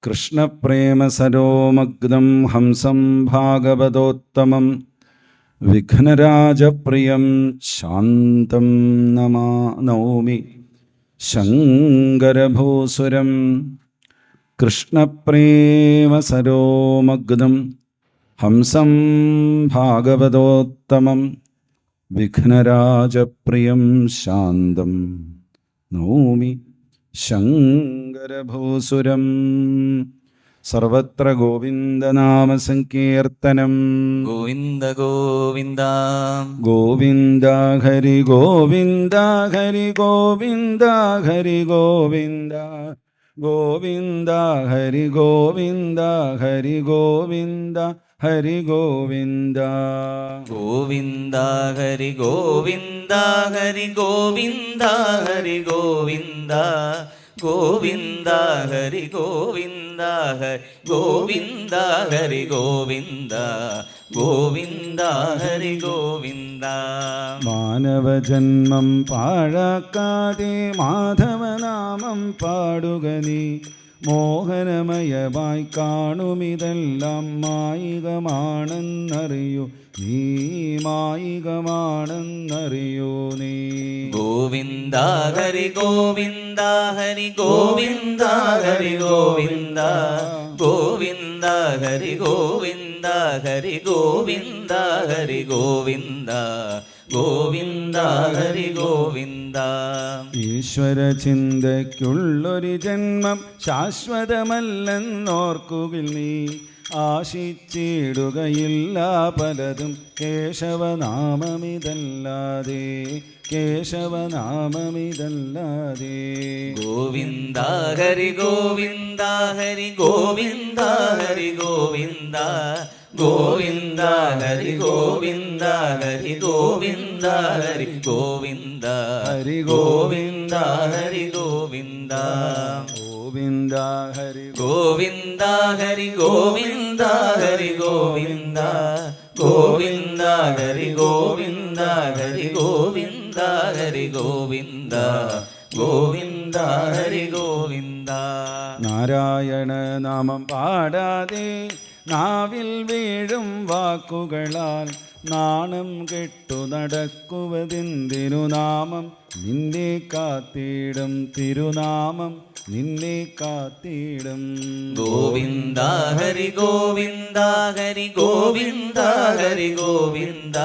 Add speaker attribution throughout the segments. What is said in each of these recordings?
Speaker 1: കൃഷ്ണപ്രേമസരോമഗ്നം ഹംസം ഭാഗവതോത്തമം വിഘ്നരാജപ്രിയം ശാന്തം നൗമി ശങ്കരഭൂസുരം. കൃഷ്ണപ്രേമസരോമഗ്നം ഹംസം ഭാഗവതോത്തമം വിഘ്നരാജപ്രിയം ശാന്തം നൗമി ശങ്കരഭൂസുരം. സർവത്ര ഗോവിന്ദനാമസങ്കീർത്തനം.
Speaker 2: ഗോവിന്ദ ഗോവിന്ദ
Speaker 1: ഗോവിന്ദ ഹരി ഗോവിന്ദ ഹരി ഗോവിന്ദ ഹരി ഗോവിന്ദ ഗോവിന്ദ ഹരി ഗോവിന്ദ ഹരി ഗോവിന്ദ ഹരി ഗോവിന്ദ
Speaker 2: ഗോവിന്ദ ഹരി ഗോവിന്ദ ഹരി ഗോവിന്ദ ഹരി ഗോവിന്ദ ഗോവിന്ദ ഹരി ഗോവിന്ദ ഹരി ഗോവിന്ദ ഹരി ഗോവിന്ദ ഗോവിന്ദ ഹരി ഗോവിന്ദ.
Speaker 1: മാനവജന്മം പാഴാക്കാതെ മാധവനാമം പാടുക നീ. മോഹനമയമായി കാണുമിതെല്ലാം മായികമാണെന്നറിയൂ നീ, മായികമാണെന്നറിയൂ നീ.
Speaker 2: ഗോവിന്ദ ഹരി ഗോവിന്ദ ഹരി ഗോവിന്ദ ഹരി ഗോവിന്ദ ഗോവിന്ദ ഹരി ഗോവിന്ദ ഹരി ഗോവിന്ദ ഹരി ഗോവിന്ദ ഗോവിന്ദ ഹരി ഗോവിന്ദ.
Speaker 1: ഈശ്വര ചിന്തയ്ക്കുള്ളൊരു ജന്മം ശാശ്വതമല്ലെന്നോർക്കുകിൽ നീ. ആശിച്ചിടുകയില്ല പലതും കേശവനാമമിതല്ലാതെ, കേശവനാമമിതല്ലാതെ.
Speaker 2: ഗോവിന്ദ ഹരി ഗോവിന്ദ ഹരി ഗോവിന്ദ ഹരി ഗോവിന്ദ ഗോവിന്ദ ഹരി ഗോവിന്ദ ഹരി ഗോവിന്ദ ഹരി ഗോവിന്ദ ഹരി ഗോവിന്ദ ഹരി ഗോവിന്ദ
Speaker 1: ഗോവിന്ദ ഹരി
Speaker 2: ഗോവിന്ദ ഹരി ഗോവിന്ദ ഹരി ഗോവിന്ദ ഗോവിന്ദ ഹരി ഗോവിന്ദ ഹരി ഗോവിന്ദ ഹരി ഗോവിന്ദ ഗോവിന്ദ ഹരി ഗോവിന്ദ.
Speaker 1: നാരായണ നാമം പാടാതെ നാവിൽ വീഴും വാക്കുകളാൽ നാണം കെട്ടു നടക്കുവതെന്തിനു. നാമം നിന്നെ കാത്തിടും, തിരുനാമം നിന്നെ കാത്തിടും.
Speaker 2: ഗോവിന്ദ ഹരി ഗോവിന്ദ ഹരി ഗോവിന്ദ ഹരി ഗോവിന്ദ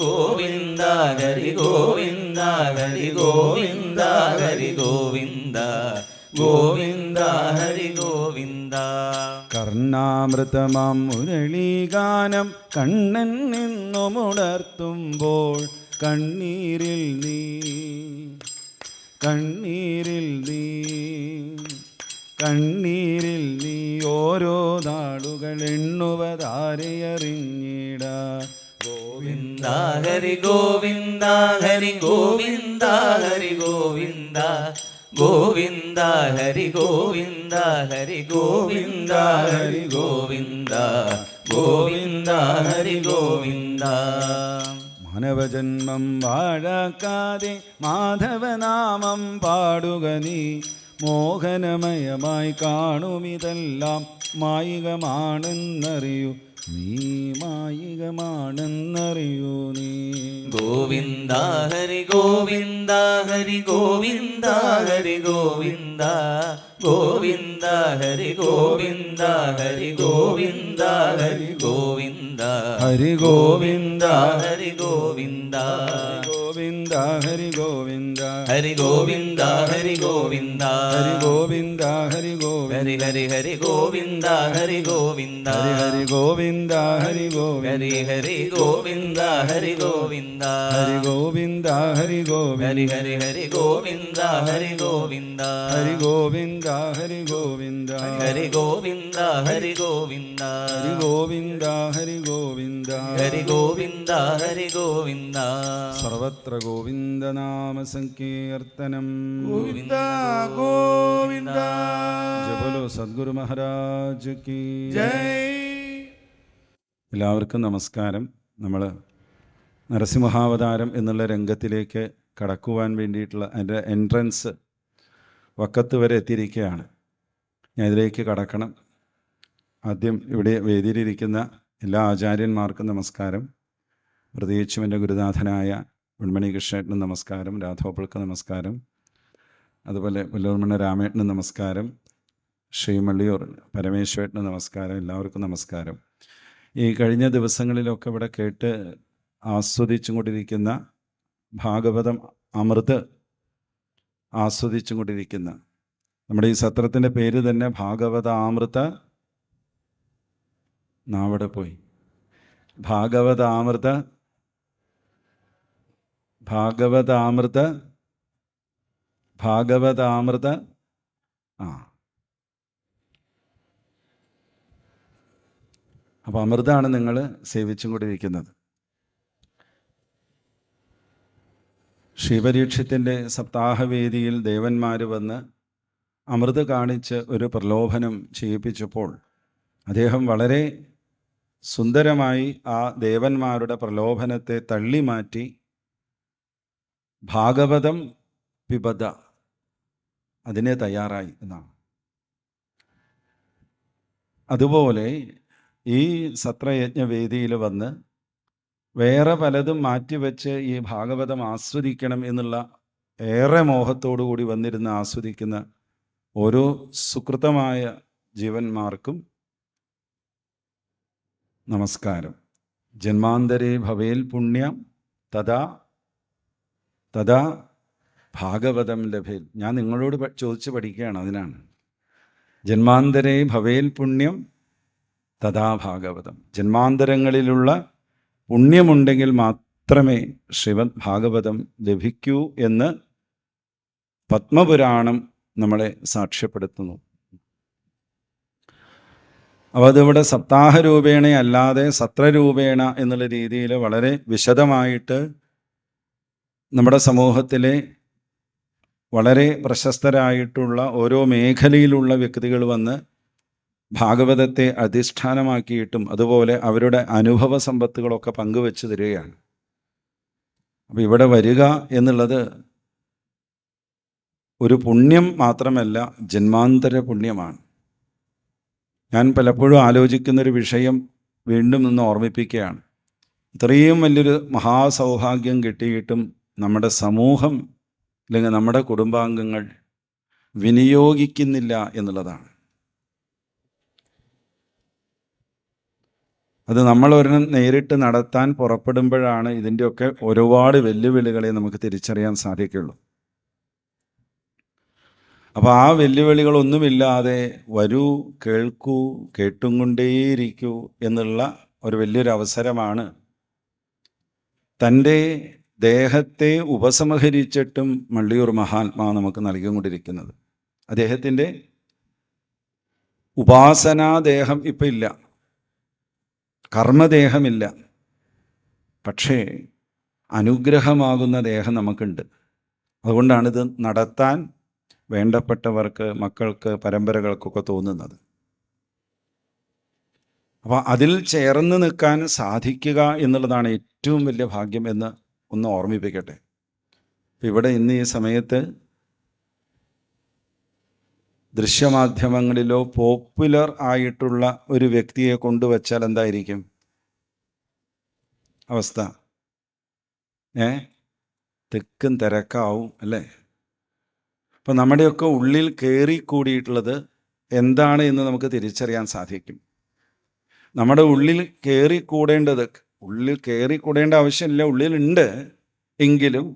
Speaker 2: ഗോവിന്ദ ഹരി ഗോവിന്ദ ഹരി ഗോവിന്ദ ഹരി ഗോവിന്ദ ഗോവിന്ദ ഹരി ഗോവിന്ദ.
Speaker 1: കർണാമൃതമാം മുരളീഗാനം കണ്ണൻ നിന്നുമുണർത്തുമ്പോൾ കണ്ണീരിൽ നീ, കണ്ണീരിൽ നീ, കണ്ണീരിൽ നീ ഓരോ നാളുകൾ എണ്ണുവതാരെയറിഞ്ഞിട.
Speaker 2: ഗോവിന്ദ ഹരി ഗോവിന്ദ ഹരി ഗോവിന്ദ ഹരി ഗോവിന്ദ ഗോവിന്ദ ഹരി ഗോവിന്ദ ഹരി ഗോവിന്ദ ഹരി ഗോവിന്ദ ഗോവിന്ദ ഹരി ഗോവിന്ദ.
Speaker 1: മാനവജന്മം വാഴാക്കാതെ മാധവനാമം പാടുക നീ. മോഹനമയമായി കാണുമിതെല്ലാം മായികമാണെന്നറിയൂ നീ, മായികമാണെന്നറിയൂ നീ.
Speaker 2: ഗോവിന്ദ ഹരി ഗോവിന്ദ ഹരി ഗോവിന്ദ ഹരി ഗോവിന്ദ ഗോവിന്ദ ഹരി ഗോവിന്ദ ഹരി ഗോവിന്ദ ഹരി ഗോവിന്ദ
Speaker 1: ഹരി ഗോവിന്ദ
Speaker 2: ഹരി ഗോവിന്ദ
Speaker 1: ഗോവിന്ദ ഹരി ഗോവിന്ദ
Speaker 2: ഹരി ഗോവിന്ദ ഹരി ഗോവിന്ദ
Speaker 1: ഹരി ഗോവിന്ദ ഹരി ഗോവിന്ദ
Speaker 2: ഹരി ഹരി ഹരി ഗോവിന്ദ ഹരി ഗോവിന്ദ
Speaker 1: ഹരി ഗോവിന്ദ ഹരി ഗോവിന്ദ
Speaker 2: ഹരി ഹരി ഗോവിന്ദ ഹരി ഗോവിന്ദ
Speaker 1: ഹരി ഗോവിന്ദ ഹരി ഗോവിന്ദ
Speaker 2: ഹരി ഹരി ഹരി ഗോവിന്ദ ഹരി ഗോവിന്ദ
Speaker 1: ഹരി ഗോവിന്ദ ഹരി ഗോവിന്ദ
Speaker 2: ഹരി ഗോവിന്ദ ഹരി ഗോവിന്ദ
Speaker 1: ഹരി ഗോവിന്ദ ഹരി ഗോവിന്ദ
Speaker 2: ഹരി ഗോവിന്ദ ഹരി ഗോവിന്ദ.
Speaker 1: സർവത്ര ഗോവിന്ദനാമ സങ്കീർത്തനം.
Speaker 2: ഗോവിന്ദ ഗോവിന്ദ.
Speaker 1: ജയ ബോലോ സദ്ഗുരു മഹാരാജ് കി
Speaker 2: ജയ്.
Speaker 1: എല്ലാവർക്കും നമസ്കാരം. നമ്മൾ നരസിംഹാവതാരം എന്നുള്ള രംഗത്തിലേക്ക് കടക്കുവാൻ വേണ്ടിയിട്ടുള്ള അതിൻ്റെ എൻട്രൻസ് വക്കത്ത് വരെ എത്തിയിരിക്കുകയാണ്. ഞാൻ ഇതിലേക്ക് കടക്കണം. ആദ്യം ഇവിടെ വേദിയിലിരിക്കുന്ന എല്ലാ ആചാര്യന്മാർക്കും നമസ്കാരം. പ്രത്യേകിച്ചും എൻ്റെ ഗുരുനാഥനായ വെൺമണി കൃഷ്ണേട്ടന് നമസ്കാരം, രാഘവപ്പിൾക്ക് നമസ്കാരം, അതുപോലെ പുല്ലൂർമണ്ണ രാമേട്ടന് നമസ്കാരം, ശ്രീമള്ളിയൂർ പരമേശ്വരന് നമസ്കാരം. എല്ലാവർക്കും നമസ്കാരം. ഈ കഴിഞ്ഞ ദിവസങ്ങളിലൊക്കെ ഇവിടെ കേട്ട് ആസ്വദിച്ചും കൊണ്ടിരിക്കുന്ന ഭാഗവതം അമൃത് ആസ്വദിച്ചും കൊണ്ടിരിക്കുന്ന നമ്മുടെ ഈ സത്രത്തിൻ്റെ പേര് തന്നെ ഭാഗവതാമൃത. നാവിടെ പോയി ഭാഗവതാമൃത ഭാഗവതാമൃത ഭാഗവതാമൃത. അപ്പോൾ അമൃതാണ് നിങ്ങൾ സേവിച്ചും കൊണ്ടിരിക്കുന്നത്. ശ്രീപരീക്ഷത്തിൻ്റെ സപ്താഹവേദിയിൽ ദേവന്മാർ വന്ന് അമൃത് കാണിച്ച് ഒരു പ്രലോഭനം ചെയ്യിപ്പിച്ചപ്പോൾ അദ്ദേഹം വളരെ സുന്ദരമായി ആ ദേവന്മാരുടെ പ്രലോഭനത്തെ തള്ളി മാറ്റി ഭാഗവതം പിബത അതിനെ തയ്യാറായി എന്നാണ്. അതുപോലെ ഈ സത്രയജ്ഞവേദിയിൽ വന്ന് വേറെ പലതും മാറ്റിവെച്ച് ഈ ഭാഗവതം ആസ്വദിക്കണം എന്നുള്ള ഏറെ മോഹത്തോടു കൂടി വന്നിരുന്ന് ആസ്വദിക്കുന്ന ഓരോ സുകൃതമായ ജീവന്മാർക്കും നമസ്കാരം. ജന്മാന്തരേ ഭവേൽ പുണ്യം തഥാ തഥാ ഭാഗവതം ലഭേൽ. ഞാൻ നിങ്ങളോട് ചോദിച്ച് പഠിക്കുകയാണ്, അതിനാണ്. ജന്മാന്തരേ ഭവേൽ പുണ്യം തഥാ ഭാഗവതം. ജന്മാന്തരങ്ങളിലുള്ള പുണ്യമുണ്ടെങ്കിൽ മാത്രമേ ശ്രീമദ് ഭാഗവതം ലഭിക്കൂ എന്ന് പത്മപുരാണം നമ്മളെ സാക്ഷ്യപ്പെടുത്തുന്നു. അപ്പോൾ അതിവിടെ സപ്താഹരൂപേണ അല്ലാതെ സത്രരൂപേണ എന്നുള്ള രീതിയിൽ വളരെ വിശദമായിട്ട് നമ്മുടെ സമൂഹത്തിലെ വളരെ പ്രശസ്തരായിട്ടുള്ള ഓരോ മേഖലയിലുള്ള വ്യക്തികൾ വന്ന് ഭാഗവതത്തെ അധിഷ്ഠാനമാക്കിയിട്ടും അതുപോലെ അവരുടെ അനുഭവ സമ്പത്തുകളൊക്കെ പങ്കുവെച്ച് തരികയാണ്. അപ്പോൾ ഇവിടെ വരിക എന്നുള്ളത് ഒരു പുണ്യം മാത്രമല്ല, ജന്മാന്തര പുണ്യമാണ്. ഞാൻ പലപ്പോഴും ആലോചിക്കുന്നൊരു വിഷയം വീണ്ടും നിന്ന് ഓർമ്മിപ്പിക്കുകയാണ്. ഇത്രയും വലിയൊരു മഹാസൗഭാഗ്യം കിട്ടിയിട്ടും നമ്മുടെ സമൂഹം അല്ലെങ്കിൽ നമ്മുടെ കുടുംബാംഗങ്ങൾ വിനിയോഗിക്കുന്നില്ല എന്നുള്ളതാണ്. അത് നമ്മളൊരെണ്ണം നേരിട്ട് നടത്താൻ പുറപ്പെടുമ്പോഴാണ് ഇതിൻ്റെയൊക്കെ ഒരുപാട് വെല്ലുവിളികളെ നമുക്ക് തിരിച്ചറിയാൻ സാധിക്കുള്ളൂ. അപ്പോൾ ആ വെല്ലുവിളികളൊന്നുമില്ലാതെ വരൂ, കേൾക്കൂ, കേട്ടും കൊണ്ടേയിരിക്കൂ എന്നുള്ള ഒരു വലിയൊരു അവസരമാണ് തൻ്റെ ദേഹത്തെ ഉപസംഹരിച്ചിട്ടും മള്ളിയൂർ മഹാത്മാ നമുക്ക് നൽകിക്കൊണ്ടിരിക്കുന്നത്. അദ്ദേഹത്തിൻ്റെ ഉപാസനാദേഹം ഇപ്പം ഇല്ല, കർമ്മദേഹമില്ല, പക്ഷേ അനുഗ്രഹമാകുന്ന ദേഹം നമുക്കുണ്ട്. അതുകൊണ്ടാണിത് നടത്താൻ വേണ്ടപ്പെട്ടവർക്ക്, മക്കൾക്ക്, പരമ്പരകൾക്കൊക്കെ തോന്നുന്നത്. അപ്പോൾ അതിൽ ചേർന്ന് നിൽക്കാൻ സാധിക്കുക എന്നുള്ളതാണ് ഏറ്റവും വലിയ ഭാഗ്യം എന്ന് ഒന്ന് ഓർമ്മിപ്പിക്കട്ടെ. ഇവിടെ ഇന്ന് ഈ സമയത്ത് ദൃശ്യമാധ്യമങ്ങളിലോ പോപ്പുലർ ആയിട്ടുള്ള ഒരു വ്യക്തിയെ കൊണ്ടുവച്ചാൽ എന്തായിരിക്കും അവസ്ഥ? തിക്കും തിരക്കാവും അല്ലേ? അപ്പം നമ്മുടെയൊക്കെ ഉള്ളിൽ കയറിക്കൂടിയിട്ടുള്ളത് എന്താണ് എന്ന് നമുക്ക് തിരിച്ചറിയാൻ സാധിക്കും. നമ്മുടെ ഉള്ളിൽ കയറിക്കൂടേണ്ട ആവശ്യമില്ല, ഉള്ളിലുണ്ട്, എങ്കിലും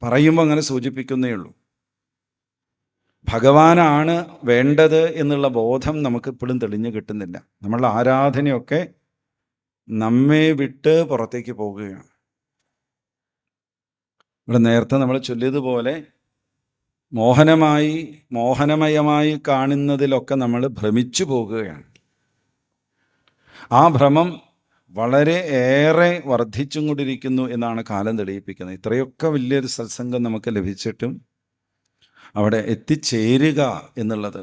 Speaker 1: പറയുമ്പോൾ അങ്ങനെ സൂചിപ്പിക്കുന്നേ ഉള്ളൂ. ഭഗവാനാണ് വേണ്ടത് എന്നുള്ള ബോധം നമുക്കിപ്പോഴും തെളിഞ്ഞു കിട്ടുന്നില്ല. നമ്മളുടെ ആരാധനയൊക്കെ നമ്മെ വിട്ട് പുറത്തേക്ക് പോകുകയാണ്. ഇവിടെ നേരത്തെ നമ്മൾ ചൊല്ലിയതുപോലെ മോഹനമയമായി കാണുന്നതിലൊക്കെ നമ്മൾ ഭ്രമിച്ചു പോകുകയാണ്. ആ ഭ്രമം വളരെ ഏറെ വർദ്ധിച്ചും കൊണ്ടിരിക്കുന്നു എന്നാണ് കാലം തെളിയിപ്പിക്കുന്നത്. ഇത്രയൊക്കെ വലിയൊരു സത്സംഗം നമുക്ക് ലഭിച്ചിട്ടും അവിടെ എത്തിച്ചേരുക എന്നുള്ളത്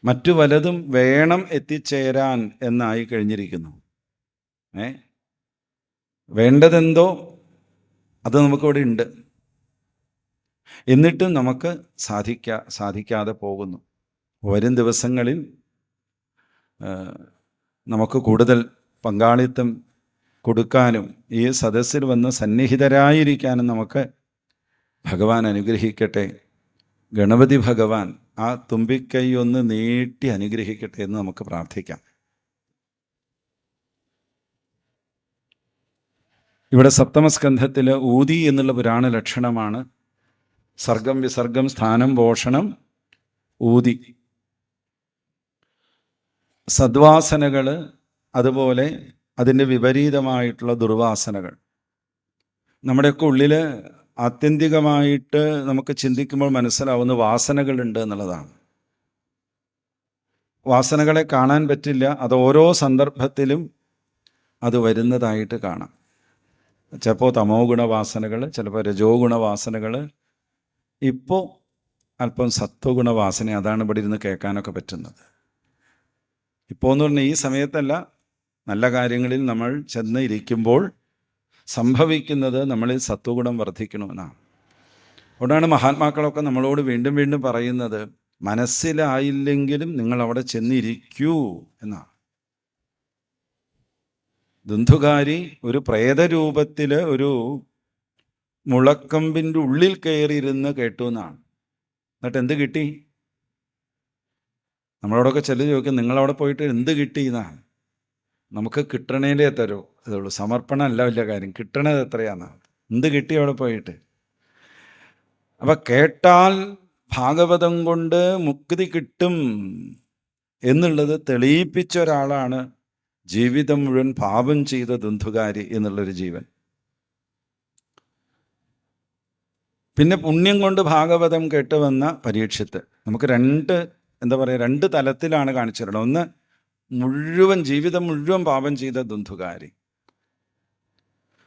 Speaker 1: മറ്റു പലതും വേണം എത്തിച്ചേരാൻ എന്നായി കഴിഞ്ഞിരിക്കുന്നു. വേണ്ടതെന്തോ അത് നമുക്കിവിടെ ഉണ്ട്. എന്നിട്ടും നമുക്ക് സാധിക്കാതെ പോകുന്നു. വരും ദിവസങ്ങളിൽ നമുക്ക് കൂടുതൽ പങ്കാളിത്തം കൊടുക്കാനും ഈ സദസ്സിൽ വന്ന് സന്നിഹിതരായിരിക്കാനും നമുക്ക് ഭഗവാൻ അനുഗ്രഹിക്കട്ടെ. ഗണപതി ഭഗവാൻ ആ തുമ്പിക്കൈ ഒന്ന് നീട്ടി അനുഗ്രഹിക്കട്ടെ എന്ന് നമുക്ക് പ്രാർത്ഥിക്കാം. ഇവിടെ സപ്തമസ്കന്ധത്തിൽ ഊതി എന്നുള്ള പുരാണ ലക്ഷണമാണ്. സർഗം വിസർഗം സ്ഥാനം പോഷണം ഊതി. സദ്വാസനകൾ, അതുപോലെ അതിൻ്റെ വിപരീതമായിട്ടുള്ള ദുർവാസനകൾ. നമ്മുടെയൊക്കെ ഉള്ളിൽ ആത്യന്തികമായിട്ട് നമുക്ക് ചിന്തിക്കുമ്പോൾ മനസ്സിലാവുന്ന വാസനകളുണ്ട് എന്നുള്ളതാണ്. വാസനകളെ കാണാൻ പറ്റില്ല, അത് ഓരോ സന്ദർഭത്തിലും അത് വരുന്നതായിട്ട് കാണാം. ചിലപ്പോൾ തമോ ഗുണവാസനകൾ, ചിലപ്പോൾ രജോ ഗുണവാസനകൾ, ഇപ്പോൾ അല്പം സത്വഗുണവാസന. അതാണ് ഇവിടെ ഇരുന്ന് കേൾക്കാനൊക്കെ പറ്റുന്നത്. ഇപ്പോൾ എന്ന് പറഞ്ഞാൽ ഈ സമയത്തല്ല, നല്ല കാര്യങ്ങളിൽ നമ്മൾ ചെന്ന് ഇരിക്കുമ്പോൾ സംഭവിക്കുന്നത് നമ്മളിൽ സത്വഗുണം വർദ്ധിക്കണമെന്നാണ്. അതുകൊണ്ടാണ് മഹാത്മാക്കളൊക്കെ നമ്മളോട് വീണ്ടും വീണ്ടും പറയുന്നത്, മനസ്സിലായില്ലെങ്കിലും നിങ്ങൾ അവിടെ ചെന്നിരിക്കൂ എന്നാണ്. ദുന്ധുകാരി ഒരു പ്രേതരൂപത്തിൽ ഒരു മുളക്കമ്പിൻ്റെ ഉള്ളിൽ കയറിയിരുന്ന് കേട്ടു എന്നാണ്. എന്നിട്ട് എന്ത് കിട്ടി? നമ്മളോടൊക്കെ ചെല്ലു ചോദിക്കും, നിങ്ങളവിടെ പോയിട്ട് എന്ത് കിട്ടി എന്നാണ്. നമുക്ക് കിട്ടണേലേ തരൂ ഇതുള്ളൂ. സമർപ്പണം അല്ല വലിയ കാര്യം, കിട്ടണത് എത്രയാണെന്നാണ്. എന്ത് കിട്ടി അവിടെ പോയിട്ട്? അപ്പം കേട്ടാൽ ഭാഗവതം കൊണ്ട് മുക്തി കിട്ടും എന്നുള്ളത് തെളിയിപ്പിച്ച ഒരാളാണ് ജീവിതം മുഴുവൻ പാപം ചെയ്ത ദുന്ധുകാരി എന്നുള്ളൊരു ജീവൻ. പിന്നെ പുണ്യം കൊണ്ട് ഭാഗവതം കേട്ടുവന്ന പരീക്ഷത്ത്. നമുക്ക് രണ്ട് തലത്തിലാണ് കാണിച്ചു തരണം. ഒന്ന്, മുഴുവൻ ജീവിതം മുഴുവൻ പാപം ചെയ്ത ദുന്ധുകാരി,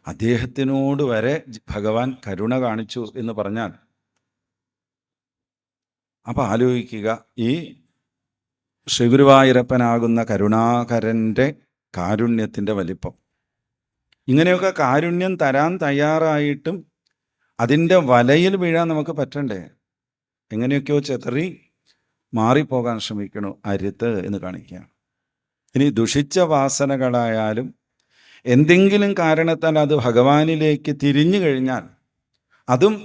Speaker 1: അദ്ദേഹത്തിനോട് വരെ ഭഗവാൻ കരുണ കാണിച്ചു എന്ന് പറഞ്ഞാൽ, അപ്പം ആലോചിക്കുക, ഈ ശ്രീഗുരുവായൂരപ്പനാകുന്ന കരുണാകരൻ്റെ കാരുണ്യത്തിൻ്റെ വലിപ്പം. ഇങ്ങനെയൊക്കെ കാരുണ്യം തരാൻ തയ്യാറായിട്ടും അതിൻ്റെ വലയിൽ വീഴാൻ നമുക്ക് പറ്റണ്ടേ? എങ്ങനെയൊക്കെയോ ചെതറി മാറിപ്പോകാൻ ശ്രമിക്കണു അരുത്ത് എന്ന് കാണിക്കുകയാണ്. ഇനി ദുഷിച്ച വാസനകളായാലും എന്തെങ്കിലും കാരണത്താൽ അത് ഭഗവാനിലേക്ക് തിരിഞ്ഞു കഴിഞ്ഞാൽ അതും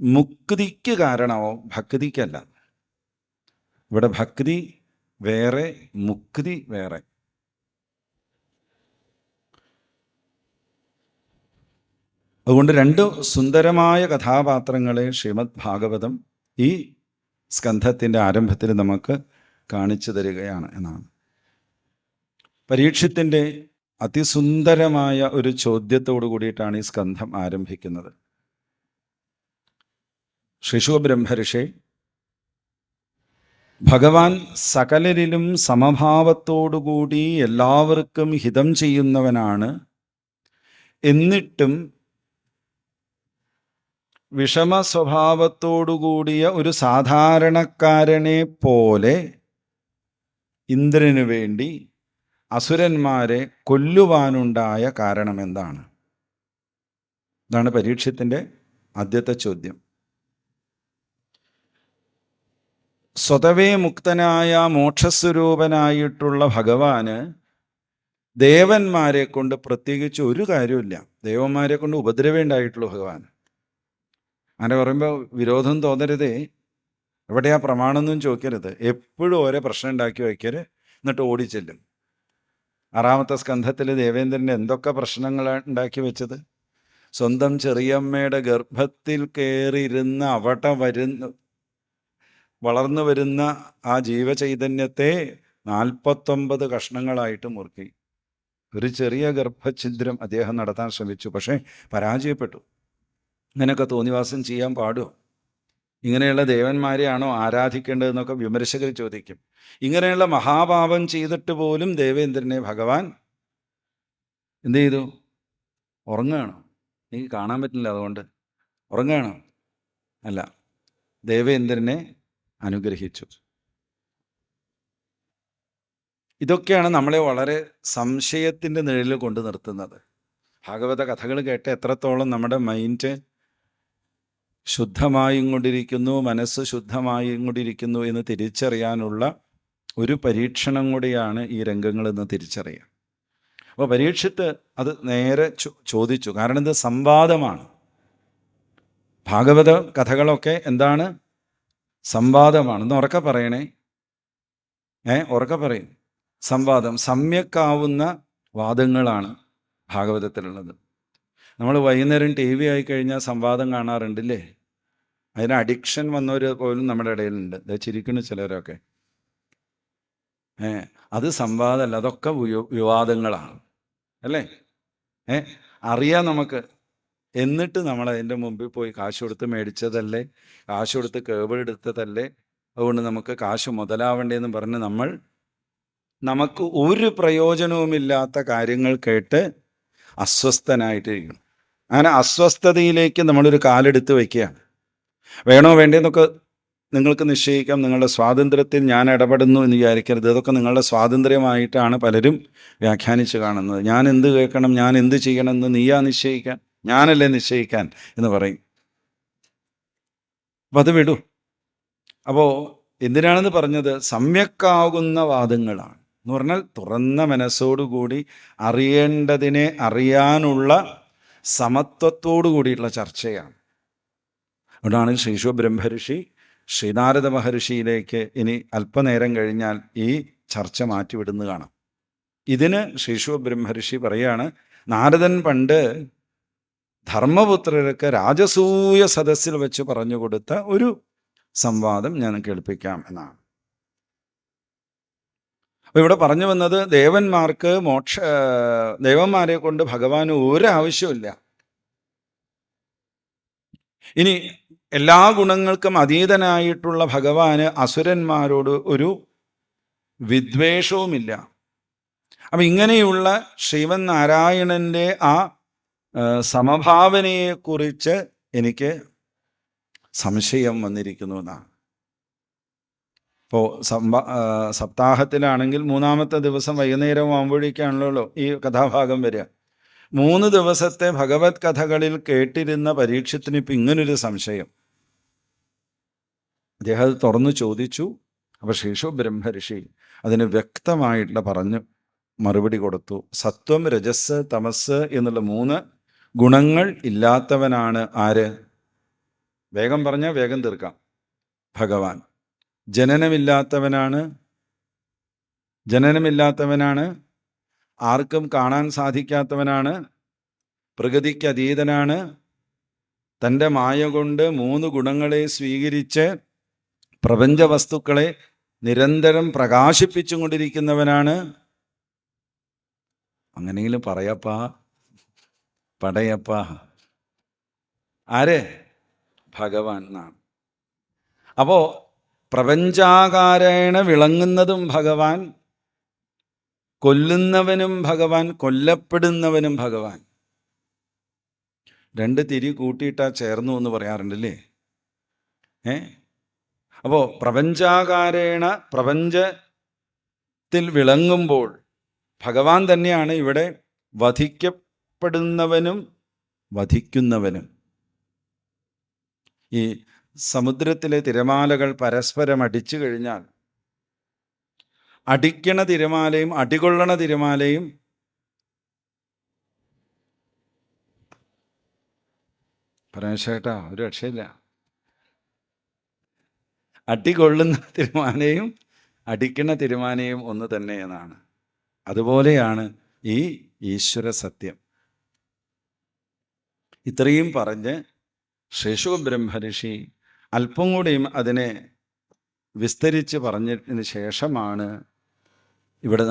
Speaker 1: മുക്തിക്ക് കാരണമാവും, ഭക്തിക്കല്ല. ഇവിടെ ഭക്തി വേറെ, മുക്തി വേറെ. അതുകൊണ്ട് രണ്ട് സുന്ദരമായ കഥാപാത്രങ്ങളെ ശ്രീമദ് ഭാഗവതം ഈ സ്കന്ധത്തിൻ്റെ ആരംഭത്തിൽ നമുക്ക് കാണിച്ചു തരികയാണ് എന്നാണ്. പരീക്ഷത്തിൻ്റെ അതിസുന്ദരമായ ഒരു ചോദ്യത്തോടു കൂടിയിട്ടാണ് ഈ സ്കന്ധം ആരംഭിക്കുന്നത്. ശിശുബ്രഹ്മർഷി, ഭഗവാൻ സകലരിലും സമഭാവത്തോടുകൂടി എല്ലാവർക്കും ഹിതം ചെയ്യുന്നവനാണ്. എന്നിട്ടും വിഷമ സ്വഭാവത്തോടുകൂടിയ ഒരു സാധാരണക്കാരനെ പോലെ ഇന്ദ്രനു വേണ്ടി അസുരന്മാരെ കൊല്ലുവാനുണ്ടായ കാരണം എന്താണ്? ഇതാണ് പരീക്ഷത്തിൻ്റെ ആദ്യത്തെ ചോദ്യം. സ്വതവേ മുക്തനായ മോക്ഷസ്വരൂപനായിട്ടുള്ള ഭഗവാന് ദേവന്മാരെ കൊണ്ട് പ്രത്യേകിച്ച് ഒരു കാര്യമില്ല. ദേവന്മാരെ കൊണ്ട് ഉപദ്രവേണ്ടായിട്ടുള്ളൂ ഭഗവാൻ. അങ്ങനെ പറയുമ്പോൾ വിരോധം തോന്നരുതേ. എവിടെയാ പ്രമാണമെന്നും ചോദിക്കരുത്. എപ്പോഴും ഓരോ പ്രശ്നം ഉണ്ടാക്കി വയ്ക്കരുത്, എന്നിട്ട് ഓടിച്ചെല്ലും. 6ാമത്തെ സ്കന്ധത്തിൽ ദേവേന്ദ്രൻ്റെ എന്തൊക്കെ പ്രശ്നങ്ങളാണ് ഉണ്ടാക്കി വെച്ചത്? സ്വന്തം ചെറിയമ്മയുടെ ഗർഭത്തിൽ കയറിയിരുന്ന് അവിടെ വളർന്നു വരുന്ന ആ ജീവചൈതന്യത്തെ 49 കഷ്ണങ്ങളായിട്ട് മുറുക്കി. ഒരു ചെറിയ ഗർഭഛിദ്രം അദ്ദേഹം നടത്താൻ ശ്രമിച്ചു, പക്ഷേ പരാജയപ്പെട്ടു. ഇങ്ങനെയൊക്കെ തോന്നിവാസം ചെയ്യാൻ പാടുമോ? ഇങ്ങനെയുള്ള ദേവന്മാരെയാണോ ആരാധിക്കേണ്ടതെന്നൊക്കെ വിമർശകർ ചോദിക്കും. ഇങ്ങനെയുള്ള മഹാപാപം ചെയ്തിട്ട് പോലും ദേവേന്ദ്രനെ ഭഗവാൻ എന്ത് ചെയ്തു? ഉറങ്ങുകയാണോ? എനിക്ക് കാണാൻ പറ്റില്ല, അതുകൊണ്ട് ഉറങ്ങുകയാണോ? അല്ല, ദേവേന്ദ്രനെ അനുഗ്രഹിച്ചു. ഇതൊക്കെയാണ് നമ്മളെ വളരെ സംശയത്തിൻ്റെ നിഴലിൽ കൊണ്ടു നിർത്തുന്നത്. ഭാഗവത കഥകൾ കേട്ട് എത്രത്തോളം നമ്മുടെ മൈൻഡ് ശുദ്ധമായും കൊണ്ടിരിക്കുന്നു, മനസ്സ് ശുദ്ധമായും കൊണ്ടിരിക്കുന്നു എന്ന് തിരിച്ചറിയാനുള്ള ഒരു പരീക്ഷണം കൂടിയാണ് ഈ രംഗങ്ങളെന്ന് തിരിച്ചറിയാം. അപ്പോൾ പരീക്ഷിത്ത് അത് നേരെ ചോദിച്ചു. കാരണം ഇത് സംവാദമാണ്. ഭാഗവത കഥകളൊക്കെ എന്താണ്? സംവാദമാണ്. എന്ന് ഉറക്കെ പറയണേ. ഉറക്കെ പറയും. സംവാദം, സമ്യക്കാവുന്ന വാദങ്ങളാണ് ഭാഗവതത്തിലുള്ളത്. നമ്മൾ വൈകുന്നേരം ടി വി ആയിക്കഴിഞ്ഞാൽ സംവാദം കാണാറുണ്ടല്ലേ? അതിന് അഡിക്ഷൻ വന്നവർ പോലും നമ്മുടെ ഇടയിലുണ്ട്. ചിരിക്കുന്നു ചിലരൊക്കെ. അത് സംവാദമല്ല, അതൊക്കെ വിവാദങ്ങളാണ് അല്ലേ? അറിയാം നമുക്ക്. എന്നിട്ട് നമ്മൾ അതിൻ്റെ മുമ്പിൽ പോയി കാശ് കൊടുത്ത് മേടിച്ചതല്ലേ, കാശ് കൊടുത്ത് കേബിൾ എടുത്തതല്ലേ, അതുകൊണ്ട് നമുക്ക് കാശ് മുതലാവണ്ടേന്ന് പറഞ്ഞ് നമുക്ക് ഒരു പ്രയോജനവുമില്ലാത്ത കാര്യങ്ങൾ കേട്ട് അസ്വസ്ഥനായിട്ടിരിക്കണം. അങ്ങനെ അസ്വസ്ഥതയിലേക്ക് നമ്മളൊരു കാലെടുത്ത് വയ്ക്കുകയാണ്. വേണോ വേണ്ടേന്നൊക്കെ നിങ്ങൾക്ക് നിശ്ചയിക്കാം. നിങ്ങളുടെ സ്വാതന്ത്ര്യത്തിൽ ഞാൻ ഇടപെടുന്നു എന്ന് വിചാരിക്കരുത്. ഇതൊക്കെ നിങ്ങളുടെ സ്വാതന്ത്ര്യമായിട്ടാണ് പലരും വ്യാഖ്യാനിച്ച് കാണുന്നത്. ഞാൻ എന്ത് കേൾക്കണം, ഞാൻ എന്ത് ചെയ്യണം എന്ന് നീയാ നിശ്ചയിക്കാൻ, ഞാനല്ലേ നിശ്ചയിക്കാൻ എന്ന് പറയും. അപ്പം അത് വിടൂ. അപ്പോൾ എന്തിനാണെന്ന് പറഞ്ഞത്? സമ്യക്കാകുന്ന വാദങ്ങളാണ് എന്ന് പറഞ്ഞാൽ തുറന്ന മനസ്സോടുകൂടി അറിയേണ്ടതിനെ അറിയാനുള്ള സമത്വത്തോടു കൂടിയിട്ടുള്ള ചർച്ചയാണ്. അതുകൊണ്ടാണ് ശ്രീശുഖ ബ്രഹ്മർഷി ശ്രീനാരദ മഹർഷിയിലേക്ക് ഇനി അല്പനേരം കഴിഞ്ഞാൽ ഈ ചർച്ച മാറ്റിവിടുന്നു കാണാം. ഇതിന് ശ്രീശുഖ ബ്രഹ്മർഷി പറയാണ്, നാരദൻ പണ്ട് ധർമ്മപുത്രർക്ക് രാജസൂയ സദസ്സിൽ വെച്ച് പറഞ്ഞു കൊടുത്ത ഒരു സംവാദം ഞാൻ കേൾപ്പിക്കാം എന്നാണ്. അപ്പോൾ ഇവിടെ പറഞ്ഞു വന്നത് ദേവന്മാരെ കൊണ്ട് ഭഗവാന് ഒരാവശ്യമില്ല. ഇനി എല്ലാ ഗുണങ്ങൾക്കും അതീതനായിട്ടുള്ള ഭഗവാന് അസുരന്മാരോട് ഒരു വിദ്വേഷവുമില്ല. അപ്പം ഇങ്ങനെയുള്ള ശ്രീമൻ നാരായണൻ്റെ ആ സമഭാവനയെക്കുറിച്ച് എനിക്ക് സംശയം വന്നിരിക്കുന്നു എന്നാണ്. ഇപ്പോൾ സപ്താഹത്തിലാണെങ്കിൽ 3-ാമത്തെ ദിവസം വൈകുന്നേരം ആകുമ്പോഴേക്കാണല്ലോ ഈ കഥാഭാഗം വരിക. 3 ദിവസത്തെ ഭഗവത് കഥകളിൽ കേട്ടിരുന്ന പരീക്ഷത്തിന് ഇപ്പം ഇങ്ങനൊരു സംശയം. അദ്ദേഹം അത് തുറന്നു ചോദിച്ചു. അപ്പോൾ ശ്രീശുഖ ബ്രഹ്മർഷി അതിന് വ്യക്തമായിട്ടുള്ള പറഞ്ഞു മറുപടി കൊടുത്തു. സത്വം, രജസ്, തമസ് എന്നുള്ള 3 ഗുണങ്ങൾ ഇല്ലാത്തവനാണ് ആര്? വേഗം പറഞ്ഞാൽ വേഗം തീർക്കാം. ഭഗവാൻ. ജനനമില്ലാത്തവനാണ്, ആർക്കും കാണാൻ സാധിക്കാത്തവനാണ്, പ്രകൃതിക്ക് അതീതനാണ്, തൻ്റെ മായ കൊണ്ട് 3 ഗുണങ്ങളെ സ്വീകരിച്ച് പ്രപഞ്ച വസ്തുക്കളെ നിരന്തരം പ്രകാശിപ്പിച്ചും കൊണ്ടിരിക്കുന്നവനാണ്. അങ്ങനെയെങ്കിലും പറയപ്പാ, പടയപ്പാ. ആര്? ഭഗവാൻ എന്നാണ്. അപ്പോൾ പ്രപഞ്ചാകാരേണ വിളങ്ങുന്നതും ഭഗവാൻ, കൊല്ലുന്നവനും ഭഗവാൻ, കൊല്ലപ്പെടുന്നവനും ഭഗവാൻ. 2 തിരി കൂട്ടിയിട്ടാ ചേർന്നു എന്ന് പറയാറുണ്ടല്ലേ? അപ്പോൾ പ്രപഞ്ചാകാരേണ പ്രപഞ്ചത്തിൽ വിളങ്ങുമ്പോൾ ഭഗവാൻ തന്നെയാണ് ഇവിടെ വധിക്കപ്പെടുന്നവനും വധിക്കുന്നവനും. ഈ സമുദ്രത്തിലെ തിരമാലകൾ പരസ്പരം അടിച്ചു കഴിഞ്ഞാൽ അടിക്കണ തിരമാലയും അടികൊള്ളണ തിരമാലയും പരമേശ്വരേട്ടാ ഒരു രക്ഷയില്ല. അടികൊള്ളുന്ന തിരമാലയും അടിക്കണ തിരമാലയും ഒന്ന് തന്നെ എന്നാണ്. അതുപോലെയാണ് ഈ ഈശ്വര സത്യം. ഇത്രയും പറഞ്ഞ് ശ്രീശുഖ ബ്രഹ്മർഷി അല്പം കൂടിയും അതിനെ വിസ്തരിച്ച് പറഞ്ഞതിന് ശേഷമാണ് ഇവിടെ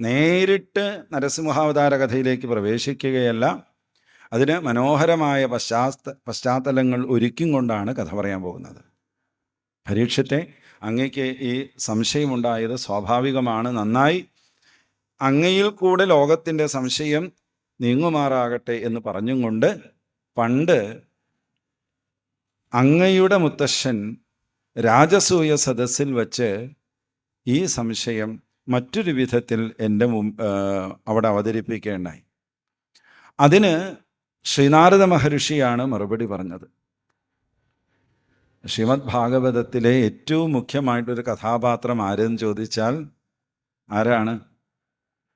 Speaker 1: നേരിട്ട് നരസിംഹാവതാര കഥയിലേക്ക് പ്രവേശിക്കുകയല്ല, അതിന് മനോഹരമായ പശ്ചാത്തലങ്ങൾ ഒരുക്കും കൊണ്ടാണ് കഥ പറയാൻ പോകുന്നത്. പരീക്ഷത്തെ അങ്ങയ്ക്ക് ഈ സംശയമുണ്ടായത് സ്വാഭാവികമാണ്. നന്നായി. അങ്ങയിൽ കൂടെ ലോകത്തിൻ്റെ സംശയം നീങ്ങുമാറാകട്ടെ എന്ന് പറഞ്ഞും കൊണ്ട് പണ്ട് അങ്ങയുടെ മുത്തശ്ശൻ രാജസൂയ സദസ്സിൽ വച്ച് ഈ സംശയം മറ്റൊരു വിധത്തിൽ എൻ്റെ അവിടെ അവതരിപ്പിക്കുകയുണ്ടായി. അതിന് ശ്രീനാരദ മഹർഷിയാണ് മറുപടി പറഞ്ഞത്. ശ്രീമദ് ഭാഗവതത്തിലെ ഏറ്റവും മുഖ്യമായിട്ടൊരു കഥാപാത്രം ആരെന്ന് ചോദിച്ചാൽ ആരാണ്?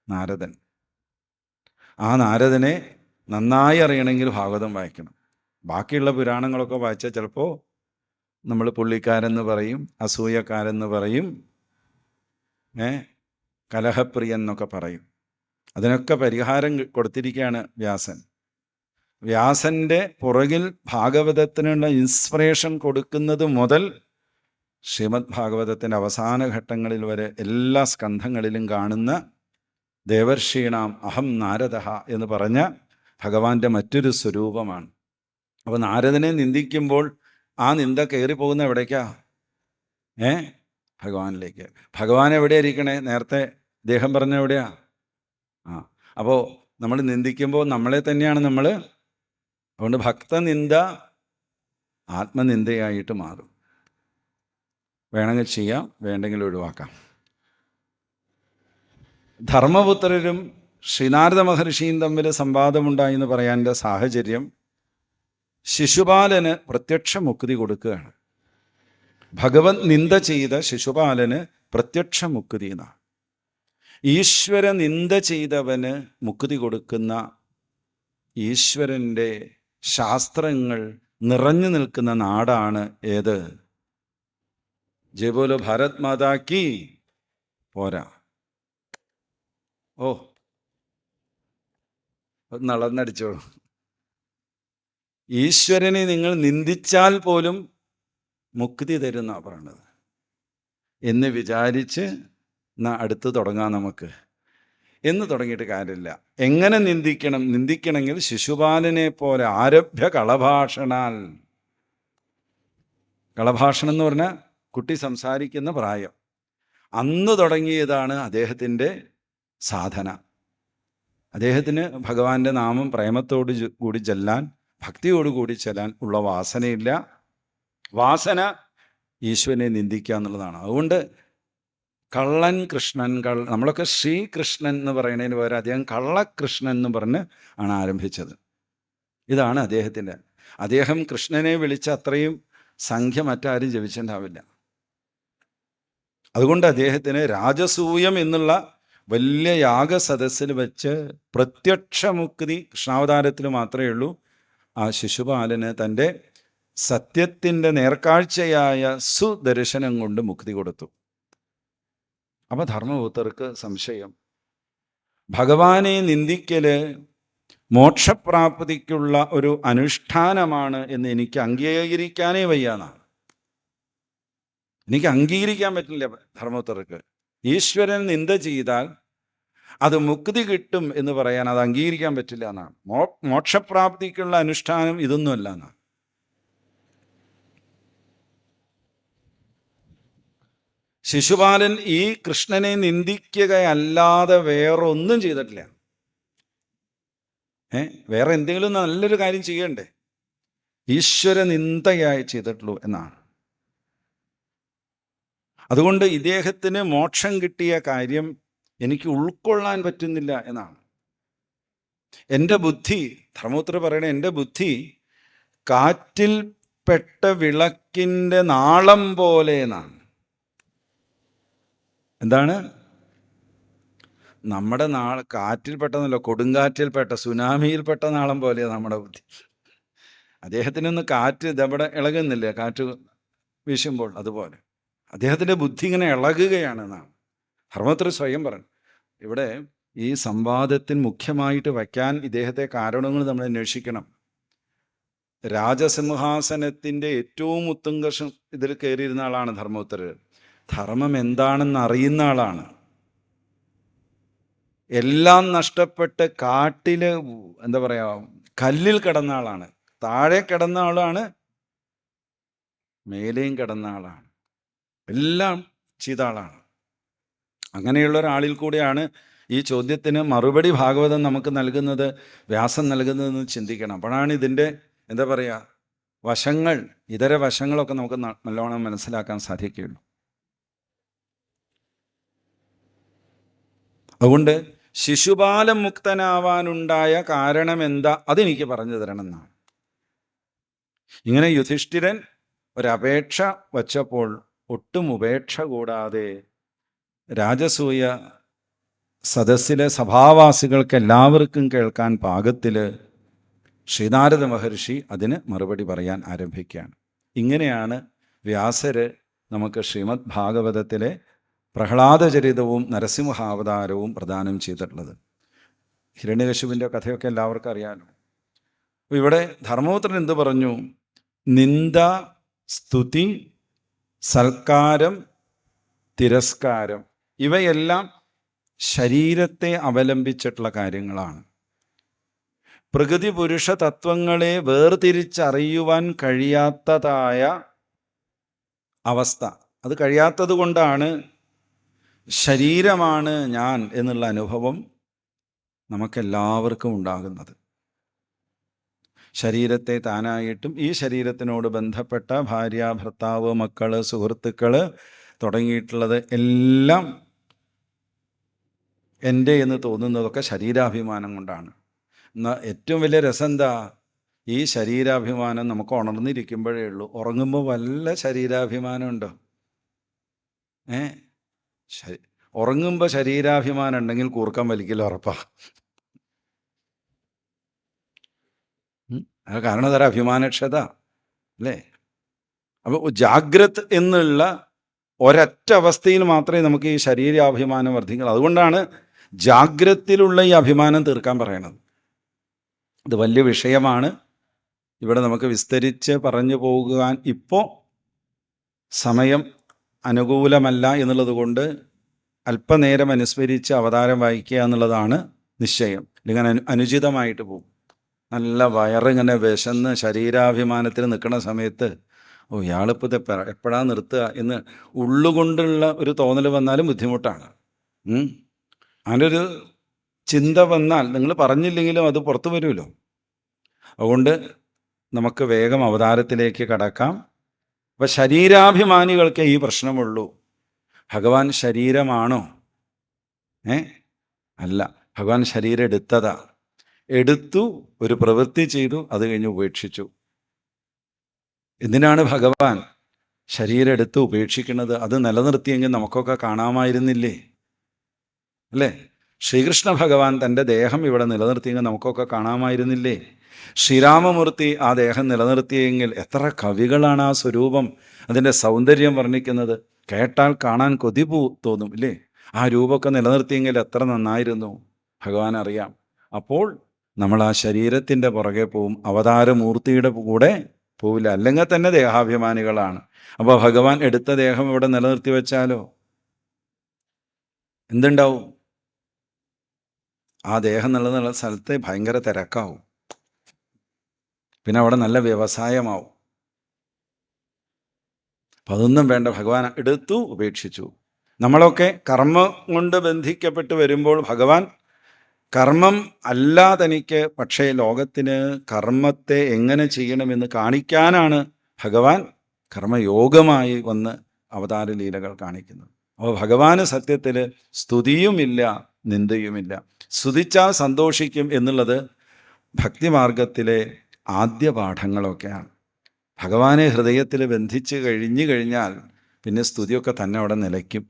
Speaker 1: നാരദൻ. ആ നാരദനെ നന്നായി അറിയണമെങ്കിൽ ഭാഗവതം വായിക്കണം. ബാക്കിയുള്ള പുരാണങ്ങളൊക്കെ വായിച്ചാൽ ചിലപ്പോൾ നമ്മൾ പുള്ളിക്കാരെന്ന് പറയും, അസൂയക്കാരെന്ന് പറയും, കലഹപ്രിയൻ എന്നൊക്കെ പറയും. അതിനൊക്കെ പരിഹാരം കൊടുത്തിരിക്കുകയാണ് വ്യാസൻ. വ്യാസൻ്റെ പുറകിൽ ഭാഗവതത്തിനുള്ള ഇൻസ്പിറേഷൻ കൊടുക്കുന്നത് മുതൽ ശ്രീമദ് ഭാഗവതത്തിൻ്റെ അവസാന ഘട്ടങ്ങളിൽ വരെ എല്ലാ സ്കന്ധങ്ങളിലും കാണുന്ന ദേവർഷീണാം അഹം നാരദഃ എന്ന് പറഞ്ഞ ഭഗവാന്റെ മറ്റൊരു സ്വരൂപമാണ്. അപ്പോൾ നാരദനെ നിന്ദിക്കുമ്പോൾ ആ നിന്ദ കയറിപ്പോകുന്ന എവിടേക്കാ? ഭഗവാനിലേക്ക്. ഭഗവാൻ എവിടെയാ ഇരിക്കണേ? നേരത്തെ ദേഹം പറഞ്ഞ എവിടെയാ? അപ്പോൾ നമ്മൾ നിന്ദിക്കുമ്പോൾ നമ്മളെ തന്നെയാണ് നമ്മൾ. അതുകൊണ്ട് ഭക്തനിന്ദ ആത്മനിന്ദയായിട്ട് മാറും. വേണമെങ്കിൽ ചെയ്യാം, വേണ്ടെങ്കിൽ ഒഴിവാക്കാം. ധർമ്മപുത്രരും ശ്രീനാരദ മഹർഷിയും തമ്മിൽ സംവാദമുണ്ടായി എന്ന് പറയാൻ്റെ സാഹചര്യം, ശിശുപാലന് പ്രത്യക്ഷ മുക്തി കൊടുക്കുകയാണ്. ഭഗവത് നിന്ദ ചെയ്ത ശിശുപാലന് പ്രത്യക്ഷ മുക്തി എന്നാണ്. ഈശ്വര നിന്ദ ചെയ്തവന് മുക്തി കൊടുക്കുന്ന ഈശ്വരൻ്റെ ശാസ്ത്രങ്ങൾ നിറഞ്ഞു നിൽക്കുന്ന നാടാണ് ഏത്? ജയ് ബോലോ ഭാരത് മാതാ കി. പോരാ, നളന്നടിച്ചോളൂ. ഈശ്വരനെ നിങ്ങൾ നിന്ദിച്ചാൽ പോലും മുക്തി തരുന്ന പറയണത് എന്ന് വിചാരിച്ച് അടുത്ത് തുടങ്ങാം നമുക്ക് എന്ന് തുടങ്ങിയിട്ട് കാര്യമില്ല. എങ്ങനെ നിന്ദിക്കണം? നിന്ദിക്കണമെങ്കിൽ ശിശുപാലനെ പോലെ ആരഭ്യ കളഭാഷണാൽ. കളഭാഷണം എന്ന് പറഞ്ഞാൽ കുട്ടി സംസാരിക്കുന്ന പ്രായം. അന്ന് തുടങ്ങിയതാണ് അദ്ദേഹത്തിൻ്റെ സാധന. അദ്ദേഹത്തിന് ഭഗവാന്റെ നാമം പ്രേമത്തോട് കൂടി ചെല്ലാൻ, ഭക്തിയോടുകൂടി ചെല്ലാൻ ഉള്ള വാസനയില്ല. വാസന ഈശ്വരനെ നിന്ദിക്കുക എന്നുള്ളതാണ്. അതുകൊണ്ട് കള്ളൻ കൃഷ്ണൻ, നമ്മളൊക്കെ ശ്രീകൃഷ്ണൻ എന്ന് പറയുന്നതിന് പകരം അദ്ദേഹം കള്ളകൃഷ്ണൻ എന്ന് പറഞ്ഞ് ആണ് ആരംഭിച്ചത്. ഇതാണ് അദ്ദേഹത്തിൻ്റെ. അദ്ദേഹം കൃഷ്ണനെ വിളിച്ച അത്രയും സംഖ്യ മറ്റാരും ജപിച്ചിട്ടുണ്ടാവില്ല. അതുകൊണ്ട് അദ്ദേഹത്തിന് രാജസൂയം എന്നുള്ള വലിയ യാഗസദസ്സിൽ വെച്ച് പ്രത്യക്ഷമുക്തി കൃഷ്ണാവതാരത്തിൽ മാത്രമേ ഉള്ളൂ. ആ ശിശുപാലന് തൻ്റെ സത്യത്തിൻ്റെ നേർക്കാഴ്ചയായ സുദർശനം കൊണ്ട് മുക്തി കൊടുത്തു. അപ്പോൾ ധർമ്മപുത്രർക്ക് സംശയം, ഭഗവാനെ നിന്ദിക്കല് മോക്ഷപ്രാപ്തിക്കുള്ള ഒരു അനുഷ്ഠാനമാണ് എന്ന് എനിക്ക് അംഗീകരിക്കാനേ വയ്യാന്നാണ്. എനിക്ക് അംഗീകരിക്കാൻ പറ്റില്ല ധർമ്മപുത്രർക്ക്. ഈശ്വരൻ നിന്ദ ചെയ്താൽ അത് മുക്തി കിട്ടും എന്ന് പറയാൻ അത് അംഗീകരിക്കാൻ പറ്റില്ല എന്നാണ്. മോക്ഷപ്രാപ്തിക്കുള്ള അനുഷ്ഠാനം ഇതൊന്നുമല്ല എന്നാണ്. ശിശുപാലൻ ഈ കൃഷ്ണനെ നിന്ദിക്കുകയല്ലാതെ വേറൊന്നും ചെയ്തിട്ടില്ല. വേറെ എന്തെങ്കിലും നല്ലൊരു കാര്യം ചെയ്യണ്ടേ? ഈശ്വര നിന്ദയായി ചെയ്തിട്ടുള്ളൂ എന്നാണ്. അതുകൊണ്ട് ഇദ്ദേഹത്തിന് മോക്ഷം കിട്ടിയ കാര്യം എനിക്ക് ഉൾക്കൊള്ളാൻ പറ്റുന്നില്ല എന്നാണ്. എൻ്റെ ബുദ്ധി, ധർമ്മപുത്ര പറയണ, എൻ്റെ ബുദ്ധി കാറ്റിൽ പെട്ട വിളക്കിൻ്റെ നാളം പോലെ എന്നാണ്. എന്താണ്? നമ്മുടെ കാറ്റിൽ പെട്ടെന്നല്ലോ, കൊടുങ്കാറ്റിൽപ്പെട്ട, സുനാമിയിൽപ്പെട്ട നാളം പോലെയാണ് നമ്മുടെ ബുദ്ധി. അദ്ദേഹത്തിനൊന്ന് കാറ്റ് ഇതവിടെ ഇളകുന്നില്ല, കാറ്റ് വീശുമ്പോൾ അതുപോലെ അദ്ദേഹത്തിൻ്റെ ബുദ്ധി ഇങ്ങനെ ഇളകുകയാണെന്നാണ് ധർമ്മപുത്ര സ്വയം പറഞ്ഞു. ഇവിടെ ഈ സംവാദത്തിന് മുഖ്യമായിട്ട് വയ്ക്കാൻ ഇദ്ദേഹത്തെ കാരണങ്ങൾ നമ്മൾ അന്വേഷിക്കണം. രാജസിംഹാസനത്തിൻ്റെ ഏറ്റവും ഉത്തുംഗ ഇതിൽ കയറിയിരുന്ന ആളാണ് ധർമ്മപുത്രർ. ധർമ്മം എന്താണെന്ന് അറിയുന്ന ആളാണ്. എല്ലാം നഷ്ടപ്പെട്ട് കാട്ടില് എന്താ പറയുക, കല്ലിൽ കിടന്ന ആളാണ്. താഴെ കിടന്ന ആളാണ്, മേലെയും കിടന്ന ആളാണ്, എല്ലാം ചെയ്ത ആളാണ്. അങ്ങനെയുള്ള ഒരാളിൽ കൂടെയാണ് ഈ ചോദ്യത്തിന് മറുപടി ഭാഗവതം നമുക്ക് നൽകുന്നത്, വ്യാസൻ നൽകുന്നതെന്ന് ചിന്തിക്കണം. അപ്പോഴാണ് ഇതിൻ്റെ എന്താ പറയുക വശങ്ങൾ, ഇതര വശങ്ങളൊക്കെ നമുക്ക് നല്ലോണം മനസ്സിലാക്കാൻ സാധിക്കുകയുള്ളൂ. അതുകൊണ്ട് ശിശുപാലം മുക്തനാവാനുണ്ടായ കാരണം എന്താ, അതെനിക്ക് പറഞ്ഞു തരണം എന്നാണ്. ഇങ്ങനെ യുധിഷ്ഠിരൻ ഒരപേക്ഷ വച്ചപ്പോൾ ഒട്ടും ഉപേക്ഷ കൂടാതെ രാജസൂയ സദസ്സിലെ സഭാവാസികൾക്ക് എല്ലാവർക്കും കേൾക്കാൻ പാകത്തിൽ ശ്രീനാരദ മഹർഷി അതിന് മറുപടി പറയാൻ ആരംഭിക്കുകയാണ്. ഇങ്ങനെയാണ് വ്യാസര് നമുക്ക് ശ്രീമദ് ഭാഗവതത്തിലെ പ്രഹ്ലാദചരിതവും നരസിംഹാവതാരവും പ്രദാനം ചെയ്തിട്ടുള്ളത്. ഹിരണ്യകശിപുവിൻ്റെ കഥയൊക്കെ എല്ലാവർക്കും അറിയാമല്ലോ. അപ്പോൾ ഇവിടെ ധർമ്മപുത്രൻ എന്ത് പറഞ്ഞു? നിന്ദ, സ്തുതി, സൽക്കാരം, തിരസ്കാരം ഇവയെല്ലാം ശരീരത്തെ അവലംബിച്ചിട്ടുള്ള കാര്യങ്ങളാണ്. പ്രകൃതി പുരുഷ തത്വങ്ങളെ വേർതിരിച്ചറിയുവാൻ കഴിയാത്തതായ അവസ്ഥ, അത് കഴിയാത്തത് കൊണ്ടാണ് ശരീരമാണ് ഞാൻ എന്നുള്ള അനുഭവം നമുക്കെല്ലാവർക്കും ഉണ്ടാകുന്നത്. ശരീരത്തെ താനായിട്ടും ഈ ശരീരത്തിനോട് ബന്ധപ്പെട്ട ഭാര്യ, ഭർത്താവ്, മക്കള്, സുഹൃത്തുക്കള് തുടങ്ങിയിട്ടുള്ളത് എല്ലാം എൻ്റെ എന്ന് തോന്നുന്നതൊക്കെ ശരീരാഭിമാനം കൊണ്ടാണ്. എന്നാൽ ഏറ്റവും വലിയ രസം എന്താ? ഈ ശരീരാഭിമാനം നമുക്ക് ഉണർന്നിരിക്കുമ്പോഴേ ഉള്ളൂ. ഉറങ്ങുമ്പോൾ വല്ല ശരീരാഭിമാനം ഉണ്ടോ? ഉറങ്ങുമ്പോൾ ശരീരാഭിമാനം ഉണ്ടെങ്കിൽ കൂർക്കം വലിക്കൽ ഉറപ്പാ. അത് കാരണം തരം അഭിമാനക്ഷത അല്ലേ? അപ്പോൾ ജാഗ്രത് എന്നുള്ള ഒരൊറ്റ അവസ്ഥയിൽ മാത്രമേ നമുക്ക് ഈ ശരീരാഭിമാനം വർദ്ധിക്കുള്ളൂ. അതുകൊണ്ടാണ് ജാഗ്രത്തിലുള്ള ഈ അഭിമാനം തീർക്കാൻ പറയണത്. ഇത് വലിയ വിഷയമാണ്. ഇവിടെ നമുക്ക് വിസ്തരിച്ച് പറഞ്ഞു പോകുവാൻ ഇപ്പോൾ സമയം അനുകൂലമല്ല എന്നുള്ളത് കൊണ്ട് അല്പനേരം അനുസ്മരിച്ച് അവതാരം വായിക്കുക എന്നുള്ളതാണ് നിശ്ചയം. അല്ലെങ്കിൽ അനുചിതമായിട്ട് പോകും. നല്ല വയറിങ്ങനെ വിശന്ന് ശരീരാഭിമാനത്തിൽ നിൽക്കുന്ന സമയത്ത് ഇയാളിപ്പോൾ ഇത് എപ്പോഴാണ് നിർത്തുക എന്ന് ഉള്ളുകൊണ്ടുള്ള ഒരു തോന്നൽ വന്നാലും ബുദ്ധിമുട്ടാണ്. അങ്ങനെ ഒരു ചിന്ത വന്നാൽ നിങ്ങൾ പറഞ്ഞില്ലെങ്കിലും അത് പുറത്തു വരുമല്ലോ. അതുകൊണ്ട് നമുക്ക് വേഗം അവതാരത്തിലേക്ക് കടക്കാം. അപ്പം ശരീരാഭിമാനികൾക്ക് ഈ പ്രശ്നമുള്ളൂ. ഭഗവാൻ ശരീരമാണോ? അല്ല, ഭഗവാൻ ശരീരം എടുത്തതാ. എടുത്തു, ഒരു പ്രവൃത്തി ചെയ്തു, അത് കഴിഞ്ഞ് ഉപേക്ഷിച്ചു. എന്തിനാണ് ഭഗവാൻ ശരീരം എടുത്ത് ഉപേക്ഷിക്കുന്നത്? അത് നിലനിർത്തിയെങ്കിൽ നമുക്കൊക്കെ കാണാമായിരുന്നില്ലേ? അല്ലേ? ശ്രീകൃഷ്ണ ഭഗവാൻ തൻ്റെ ദേഹം ഇവിടെ നിലനിർത്തിയെങ്കിൽ നമുക്കൊക്കെ കാണാമായിരുന്നില്ലേ? ശ്രീരാമമൂർത്തി ആ ദേഹം നിലനിർത്തിയെങ്കിൽ എത്ര കവികളാണ് ആ സ്വരൂപം, അതിൻ്റെ സൗന്ദര്യം വർണ്ണിക്കുന്നത്. കേട്ടാൽ കാണാൻ കൊതി തോന്നും ഇല്ലേ? ആ രൂപമൊക്കെ നിലനിർത്തിയെങ്കിൽ എത്ര നന്നായിരുന്നു. ഭഗവാൻ അറിയാം. അപ്പോൾ നമ്മൾ ആ ശരീരത്തിൻ്റെ പുറകെ പോവും, അവതാരമൂർത്തിയുടെ കൂടെ പോവില്ല. അല്ലെങ്കിൽ തന്നെ ദേഹാഭിമാനികളാണ്. അപ്പോൾ ഭഗവാൻ എടുത്ത ദേഹം ഇവിടെ നിലനിർത്തി വെച്ചാലോ എന്തുണ്ടാവും? ആ ദേഹം നിലനിന്ന സ്ഥലത്ത് ഭയങ്കര തിരക്കാവും. പിന്നെ അവിടെ നല്ല വ്യവസായമാവും. അപ്പം അതൊന്നും വേണ്ട. ഭഗവാൻ എടുത്തു, ഉപേക്ഷിച്ചു. നമ്മളൊക്കെ കർമ്മം കൊണ്ട് ബന്ധിക്കപ്പെട്ട് വരുമ്പോൾ ഭഗവാൻ കർമ്മം അല്ല തനിക്ക്, പക്ഷേ ലോകത്തിന് കർമ്മത്തെ എങ്ങനെ ചെയ്യണമെന്ന് കാണിക്കാനാണ് ഭഗവാൻ കർമ്മയോഗമായി വന്ന് അവതാര ലീലകൾ കാണിക്കുന്നത്. അപ്പോൾ ഭഗവാന് സത്യത്തിൽ സ്തുതിയുമില്ല, നിന്ദയുമില്ല. സ്തുതിച്ചാൽ സന്തോഷിക്കും എന്നുള്ളത് ഭക്തിമാർഗത്തിലെ ആദ്യ പാഠങ്ങളൊക്കെയാണ്. ഭഗവാനെ ഹൃദയത്തിൽ ബന്ധിച്ച് കഴിഞ്ഞാൽ പിന്നെ സ്തുതിയൊക്കെ തന്നെ അവിടെ നിലയ്ക്കും.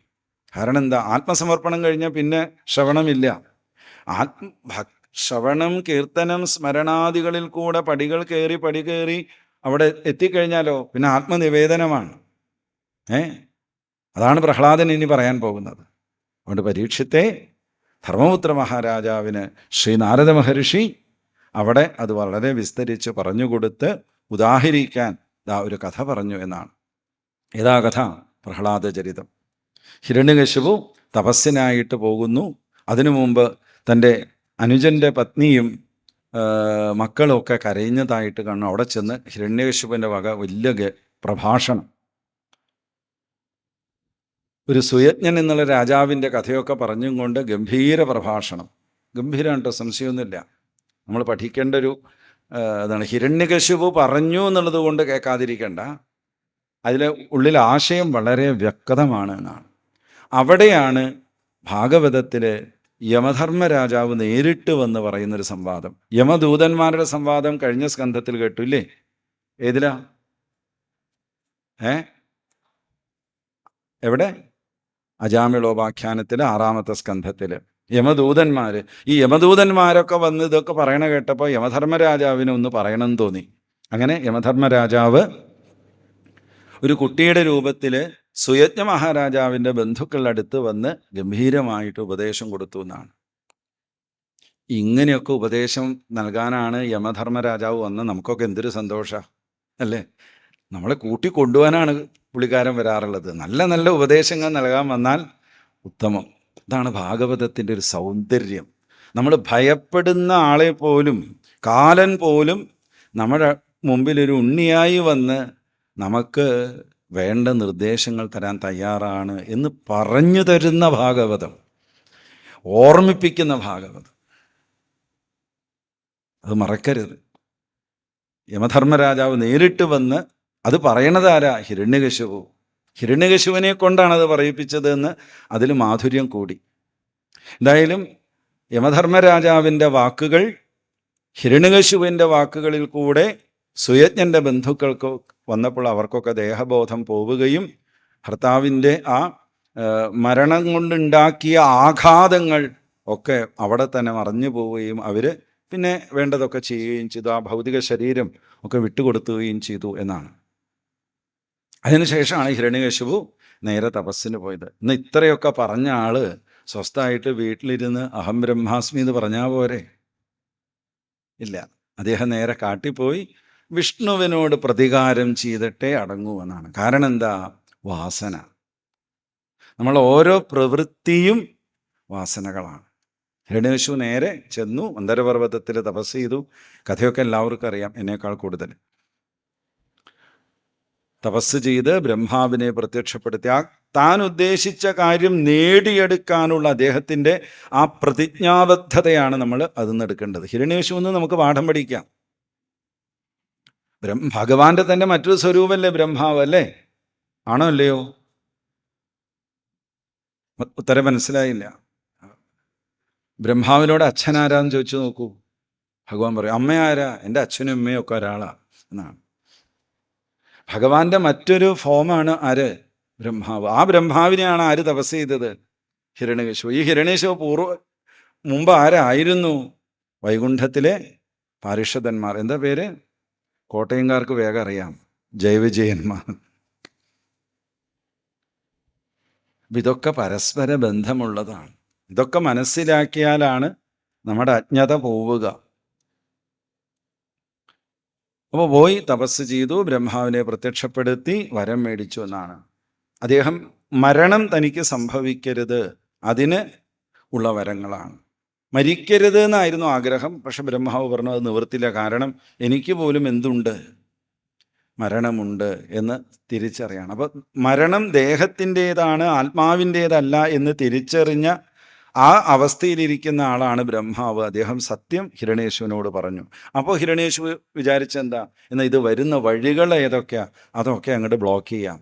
Speaker 1: കാരണം എന്താ? ആത്മസമർപ്പണം കഴിഞ്ഞാൽ പിന്നെ ശ്രവണമില്ല. ശ്രവണം, കീർത്തനം, സ്മരണാദികളിൽ കൂടെ പടി കയറി അവിടെ എത്തിക്കഴിഞ്ഞാലോ പിന്നെ ആത്മനിവേദനമാണ്. അതാണ് പ്രഹ്ലാദൻ ഇനി പറയാൻ പോകുന്നത്. അതുകൊണ്ട് പരീക്ഷത്തെ ധർമ്മപുത്ര മഹാരാജാവിന് ശ്രീനാരദ മഹർഷി അവിടെ അത് വളരെ വിസ്തരിച്ച് പറഞ്ഞുകൊടുത്ത് ഉദാഹരിക്കാൻ ഒരു കഥ പറഞ്ഞു എന്നാണ്. ഏതാ കഥ? പ്രഹ്ലാദചരിതം. ഹിരണ്യകശിപു തപസ്സിനായിട്ട് പോകുന്നു. അതിനു മുമ്പ് തൻ്റെ അനുജൻ്റെ പത്നിയും മക്കളുമൊക്കെ കരയുന്നതായിട്ട് കാണുന്നു. അവിടെ ചെന്ന് ഹിരണ്യകശിപുവിൻ്റെ വക വലിയ പ്രഭാഷണം. ഒരു സുയജ്ഞൻ എന്നുള്ള രാജാവിൻ്റെ കഥയൊക്കെ പറഞ്ഞും കൊണ്ട് ഗംഭീര പ്രഭാഷണം. ഗംഭീരമാണ് കേട്ടോ, സംശയമൊന്നുമില്ല. നമ്മൾ പഠിക്കേണ്ട ഒരു അതാണ്. ഹിരണ്യകശിപു പറഞ്ഞു എന്നുള്ളത് കൊണ്ട് കേൾക്കാതിരിക്കേണ്ട. അതിലെ ഉള്ളിൽ ആശയം വളരെ വ്യക്തമാണ് എന്നാണ്. അവിടെയാണ് ഭാഗവതത്തിൽ യമധർമ്മ രാജാവ് നേരിട്ട് വന്ന് പറയുന്നൊരു സംവാദം. യമദൂതന്മാരുടെ സംവാദം കഴിഞ്ഞ സ്കന്ധത്തിൽ കേട്ടു ഇല്ലേ? ഏതിലാ? എവിടെ? അജാമിളോപാഖ്യാനത്തിൽ 6-ാമത്തെ സ്കന്ധത്തിൽ യമദൂതന്മാര്, ഈ യമദൂതന്മാരൊക്കെ വന്ന് ഇതൊക്കെ പറയണ കേട്ടപ്പോൾ യമധർമ്മരാജാവിന് ഒന്ന് പറയണമെന്ന് തോന്നി. അങ്ങനെ യമധർമ്മരാജാവ് ഒരു കുട്ടിയുടെ രൂപത്തിൽ സുയജ്ഞ മഹാരാജാവിൻ്റെ ബന്ധുക്കളുടെ അടുത്ത് വന്ന് ഗംഭീരമായിട്ട് ഉപദേശം കൊടുത്തു എന്നാണ്. ഇങ്ങനെയൊക്കെ ഉപദേശം നൽകാനാണ് യമധർമ്മരാജാവ് വന്ന് നമുക്കൊക്കെ എന്തൊരു സന്തോഷ അല്ലേ? നമ്മളെ കൂട്ടിക്കൊണ്ടുപോകാനാണ് പുള്ളിക്കാരൻ വരാറുള്ളത്. നല്ല നല്ല ഉപദേശങ്ങൾ നൽകാൻ വന്നാൽ ഉത്തമം. ഇതാണ് ഭാഗവതത്തിൻ്റെ ഒരു സൗന്ദര്യം. നമ്മൾ ഭയപ്പെടുന്ന ആളെ പോലും, കാലൻ പോലും നമ്മുടെ മുമ്പിലൊരു ഉണ്ണിയായി വന്ന് നമുക്ക് വേണ്ട നിർദ്ദേശങ്ങൾ തരാൻ തയ്യാറാണ് എന്ന് പറഞ്ഞു തരുന്ന ഭാഗവതം, ഓർമ്മിപ്പിക്കുന്ന ഭാഗവതം. അത് മറക്കരുത്. യമധർമ്മരാജാവ് നേരിട്ട് വന്ന് അത് പറയണത് ആരാ? ഹിരണ്യകശിപു. ഹിരണ്യകശിപുവിനെ കൊണ്ടാണ് അത് പറയിപ്പിച്ചത് എന്ന് അതിൽ മാധുര്യം കൂടി. എന്തായാലും യമധർമ്മരാജാവിൻ്റെ വാക്കുകൾ ഹിരണ്യകശിപുവിൻ്റെ വാക്കുകളിൽ കൂടെ സുയജ്ഞൻ്റെ ബന്ധുക്കൾക്ക് വന്നപ്പോൾ അവർക്കൊക്കെ ദേഹബോധം പോവുകയും ഭർത്താവിൻ്റെ ആ മരണം കൊണ്ടുണ്ടാക്കിയ ആഘാതങ്ങൾ ഒക്കെ അവിടെ തന്നെ മറഞ്ഞു പോവുകയും അവർ പിന്നെ വേണ്ടതൊക്കെ ചെയ്യുകയും ചെയ്തു. ആ ഭൗതിക ശരീരം ഒക്കെ വിട്ടുകൊടുക്കുകയും ചെയ്തു എന്നാണ്. അതിനുശേഷമാണ് ഹിരണ്യകശിപു നേരെ തപസ്സിന് പോയത്. ഇന്ന് ഇത്രയൊക്കെ പറഞ്ഞ ആള് സ്വസ്ഥമായിട്ട് വീട്ടിലിരുന്ന് അഹം ബ്രഹ്മാസ്മി എന്ന് പറഞ്ഞാൽ പോരെ? ഇല്ല, അദ്ദേഹം നേരെ കാട്ടിപ്പോയി വിഷ്ണുവിനോട് പ്രതികാരം ചെയ്തിട്ടേ അടങ്ങൂ എന്നാണ്. കാരണം എന്താ? വാസന. നമ്മൾ ഓരോ പ്രവൃത്തിയും വാസനകളാണ്. ഹിരണ്യകശിപു നേരെ ചെന്നു മന്ദരപർവ്വതത്തിൽ തപസ് ചെയ്തു. കഥയൊക്കെ എല്ലാവർക്കും അറിയാം, എന്നേക്കാൾ കൂടുതൽ. തപസ് ചെയ്ത് ബ്രഹ്മാവിനെ പ്രത്യക്ഷപ്പെടുത്തി താൻ ഉദ്ദേശിച്ച കാര്യം നേടിയെടുക്കാനുള്ള അദ്ദേഹത്തിൻ്റെ ആ പ്രതിജ്ഞാബദ്ധതയാണ് നമ്മൾ അതിൽ നിന്ന് എടുക്കേണ്ടത്. ഹിരണ്യകശിപുവിൽ നമുക്ക് പാഠം പഠിക്കാം. ഭഗവാന്റെ തന്നെ മറ്റൊരു സ്വരൂപമല്ലേ ബ്രഹ്മാവ്, അല്ലേ? ആണോ അല്ലയോ? ഉത്തരം മനസ്സിലായില്ല. ബ്രഹ്മാവിനോട് അച്ഛനാരാന്ന് ചോദിച്ചു നോക്കൂ. ഭഗവാൻ പറയും അമ്മയാരാ? എൻ്റെ അച്ഛനും അമ്മയും ഒക്കെ ഒരാളാ എന്നാണ്. ഭഗവാന്റെ മറ്റൊരു ഫോമാണ് ആര്? ബ്രഹ്മാവ്. ആ ബ്രഹ്മാവിനെയാണ് ആര് തപസ് ചെയ്തത്? ഹിരണ്യകശിപു. ഈ ഹിരണ്യകശിപു മുമ്പ് ആരായിരുന്നു? വൈകുണ്ഠത്തിലെ പാരിഷദന്മാർ. എന്താ പേര്? കോട്ടയംകാർക്ക് വേഗം അറിയാം, ജയവിജയന്മാർ. ഇതൊക്കെ പരസ്പര ബന്ധമുള്ളതാണ്. ഇതൊക്കെ മനസ്സിലാക്കിയാലാണ് നമ്മുടെ അജ്ഞത പോവുക. അപ്പോൾ പോയി തപസ് ചെയ്തു, ബ്രഹ്മാവിനെ പ്രത്യക്ഷപ്പെടുത്തി വരം മേടിച്ചു എന്നാണ്. അദ്ദേഹം മരണം തനിക്ക് സംഭവിക്കരുത്, അതിന് ഉള്ള വരങ്ങളാണ്. മരിക്കരുത് എന്നായിരുന്നു ആഗ്രഹം. പക്ഷെ ബ്രഹ്മാവ് പറഞ്ഞു അത് നിവൃത്തില്ല. കാരണം എനിക്ക് പോലും എന്തുണ്ട്? മരണമുണ്ട് എന്ന് തിരിച്ചറിയണം. അപ്പോൾ മരണം ദേഹത്തിൻ്റേതാണ്, ആത്മാവിൻ്റേതല്ല എന്ന് തിരിച്ചറിഞ്ഞ ആ അവസ്ഥയിലിരിക്കുന്ന ആളാണ് ബ്രഹ്മാവ്. അദ്ദേഹം സത്യം ഹിരണ്യകശിപുവിനോട് പറഞ്ഞു. അപ്പോൾ ഹിരണ്യകശിപു വിചാരിച്ചെന്താ? എന്നാൽ ഇത് വരുന്ന വഴികൾ ഏതൊക്കെയാ? അതൊക്കെ അങ്ങോട്ട് ബ്ലോക്ക് ചെയ്യാം.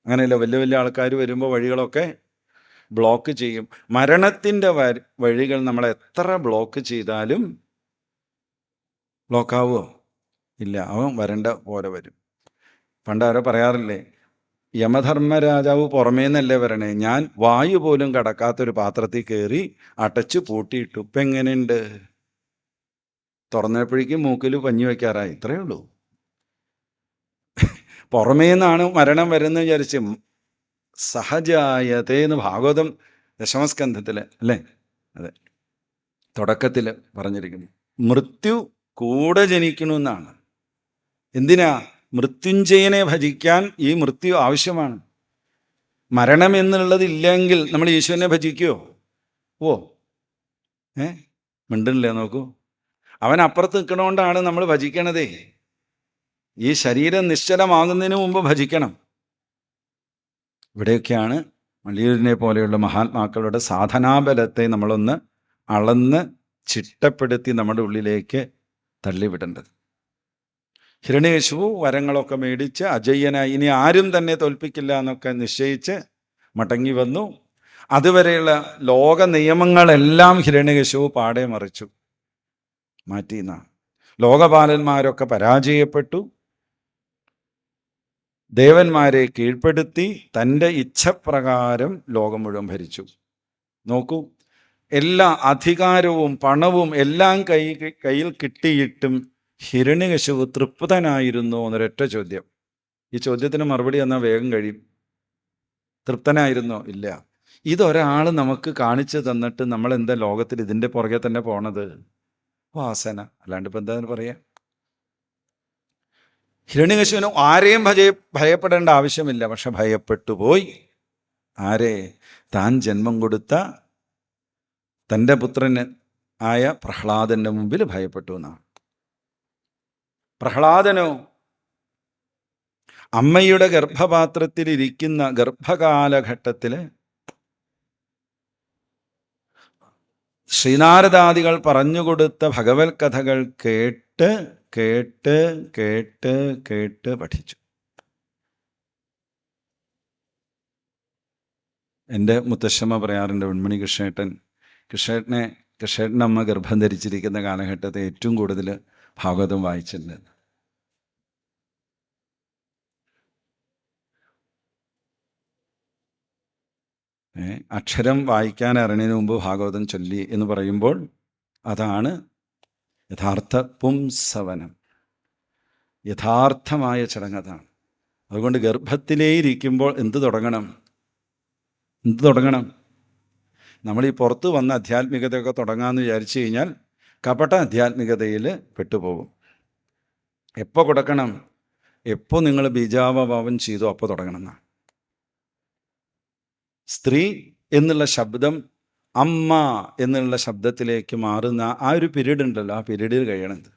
Speaker 1: അങ്ങനെയല്ല, വലിയ വലിയ ആൾക്കാർ വരുമ്പോൾ വഴികളൊക്കെ ബ്ലോക്ക് ചെയ്യും. മരണത്തിൻ്റെ വഴികൾ നമ്മൾ എത്ര ബ്ലോക്ക് ചെയ്താലും ബ്ലോക്കാവോ? ഇല്ല, അവൻ വരണ്ട പോലെ വരും. പണ്ടാരോ പറയാറില്ലേ, യമധർമ്മരാജാവ് പുറമേന്നല്ലേ വരണേ, ഞാൻ വായു പോലും കടക്കാത്തൊരു പാത്രത്തിൽ കയറി അടച്ചു പൂട്ടിയിട്ടു. ഇപ്പം എങ്ങനെയുണ്ട്? തുറന്നപ്പോഴേക്കും മൂക്കിൽ പഞ്ഞി വയ്ക്കാറായി. ഇത്രയേ ഉള്ളൂ. പുറമേന്നാണ് മരണം വരുന്നത് വിചാരിച്ച് സഹജായതേന്ന് ഭാഗവതം ദശമസ്കന്ധത്തിൽ അല്ലേ, അതെ, തുടക്കത്തിൽ പറഞ്ഞിരിക്കുന്നു. മൃത്യു കൂടെ ജനിക്കണമെന്നാണ്. എന്തിനാ? മൃത്യുഞ്ജയനെ ഭജിക്കാൻ ഈ മൃത്യു ആവശ്യമാണ്. മരണം എന്നുള്ളതില്ലെങ്കിൽ നമ്മൾ ഈശ്വരനെ ഭജിക്കുമോ? മിണ്ടല്ലേ, നോക്കൂ. അവൻ അപ്പുറത്ത് നിൽക്കണോണ്ടാണ് നമ്മൾ ഭജിക്കണതേ. ഈ ശരീരം നിശ്ചലമാകുന്നതിന് മുമ്പ് ഭജിക്കണം. ഇവിടെയൊക്കെയാണ് മള്ളിയൂരിനെ പോലെയുള്ള മഹാത്മാക്കളുടെ സാധനാബലത്തെ നമ്മളൊന്ന് അളന്ന് ചിട്ടപ്പെടുത്തി നമ്മുടെ ഉള്ളിലേക്ക് തള്ളിവിടേണ്ടത്. ഹിരണ്യകശിപു വരങ്ങളൊക്കെ മേടിച്ച് അജയ്യനായി ഇനി ആരും തന്നെ തോൽപ്പിക്കില്ല എന്നൊക്കെ നിശ്ചയിച്ച് മടങ്ങി വന്നു. അതുവരെയുള്ള ലോക നിയമങ്ങളെല്ലാം ഹിരണ്യകശിപു പാടെ മറിച്ചു മാറ്റിയെന്നാണ്. ലോകപാലന്മാരൊക്കെ പരാജയപ്പെട്ടു. ദേവന്മാരെ കീഴ്പ്പെടുത്തി തൻ്റെ ഇച്ഛപ്രകാരം ലോകം മുഴുവൻ ഭരിച്ചു. നോക്കൂ, എല്ലാ അധികാരവും പണവും എല്ലാം കയ്യിൽ കിട്ടിയിട്ടും ഹിരണ്യകശിപു തൃപ്തനായിരുന്നു എന്നൊരൊറ്റ ചോദ്യം. ഈ ചോദ്യത്തിന് മറുപടി എന്നാൽ വേഗം കഴിയും. തൃപ്തനായിരുന്നോ? ഇല്ല. ഇതൊരാൾ നമുക്ക് കാണിച്ചു തന്നിട്ട് നമ്മൾ എന്താ ലോകത്തിൽ ഇതിൻ്റെ പുറകെ തന്നെ പോണത്? വാസന, അല്ലാണ്ട് ഇപ്പം എന്താ പറയാ? ഹിരണ്യകശിപുന് ആരെയും ഭയപ്പെടേണ്ട ആവശ്യമില്ല. പക്ഷെ ഭയപ്പെട്ടു പോയി. ആരെ? താൻ ജന്മം കൊടുത്ത തൻ്റെ പുത്രന് ആയ പ്രഹ്ലാദന്റെ മുമ്പിൽ ഭയപ്പെട്ടു എന്നാണ്. പ്രഹ്ലാദനോ അമ്മയുടെ ഗർഭപാത്രത്തിൽ ഇരിക്കുന്ന ഗർഭകാലഘട്ടത്തിൽ ശ്രീനാരദാദികൾ പറഞ്ഞുകൊടുത്ത ഭഗവത് കഥകൾ കേട്ട് കേട്ട് കേട്ട് കേട്ട് പഠിച്ചു. എൻ്റെ മുത്തശ്ശമ്മ പറയാറുണ്ട്, വെൺമണി കൃഷ്ണേട്ടൻ്റെ അമ്മ ഗർഭം ധരിച്ചിരിക്കുന്ന കാലഘട്ടത്തെ ഏറ്റവും കൂടുതൽ ഭാഗവതം വായിച്ചിട്ടുണ്ട്. അക്ഷരം വായിക്കാൻ ഇറങ്ങിയതിന് മുമ്പ് ഭാഗവതം ചൊല്ലി എന്ന് പറയുമ്പോൾ അതാണ് യഥാർത്ഥ പുംസവനം, യഥാർത്ഥമായ ചടങ്ങതാണ്. അതുകൊണ്ട് ഗർഭത്തിലേ ഇരിക്കുമ്പോൾ എന്ത് തുടങ്ങണം? നമ്മൾ ഈ പുറത്ത് വന്ന ആധ്യാത്മികതയൊക്കെ തുടങ്ങാമെന്ന് വിചാരിച്ചു കഴിഞ്ഞാൽ കപട ആധ്യാത്മികതയിൽ പെട്ടുപോകും. എപ്പോൾ കൊടുക്കണം? എപ്പോൾ നിങ്ങൾ ബീജാവഭാവം ചെയ്തോ അപ്പോൾ തുടങ്ങണം എന്നാണ്. സ്ത്രീ എന്നുള്ള ശബ്ദം അമ്മ എന്നുള്ള ശബ്ദത്തിലേക്ക് മാറുന്ന ആ ഒരു പീരീഡ് ഉണ്ടല്ലോ, ആ പീരീഡിൽ കഴിയണത്.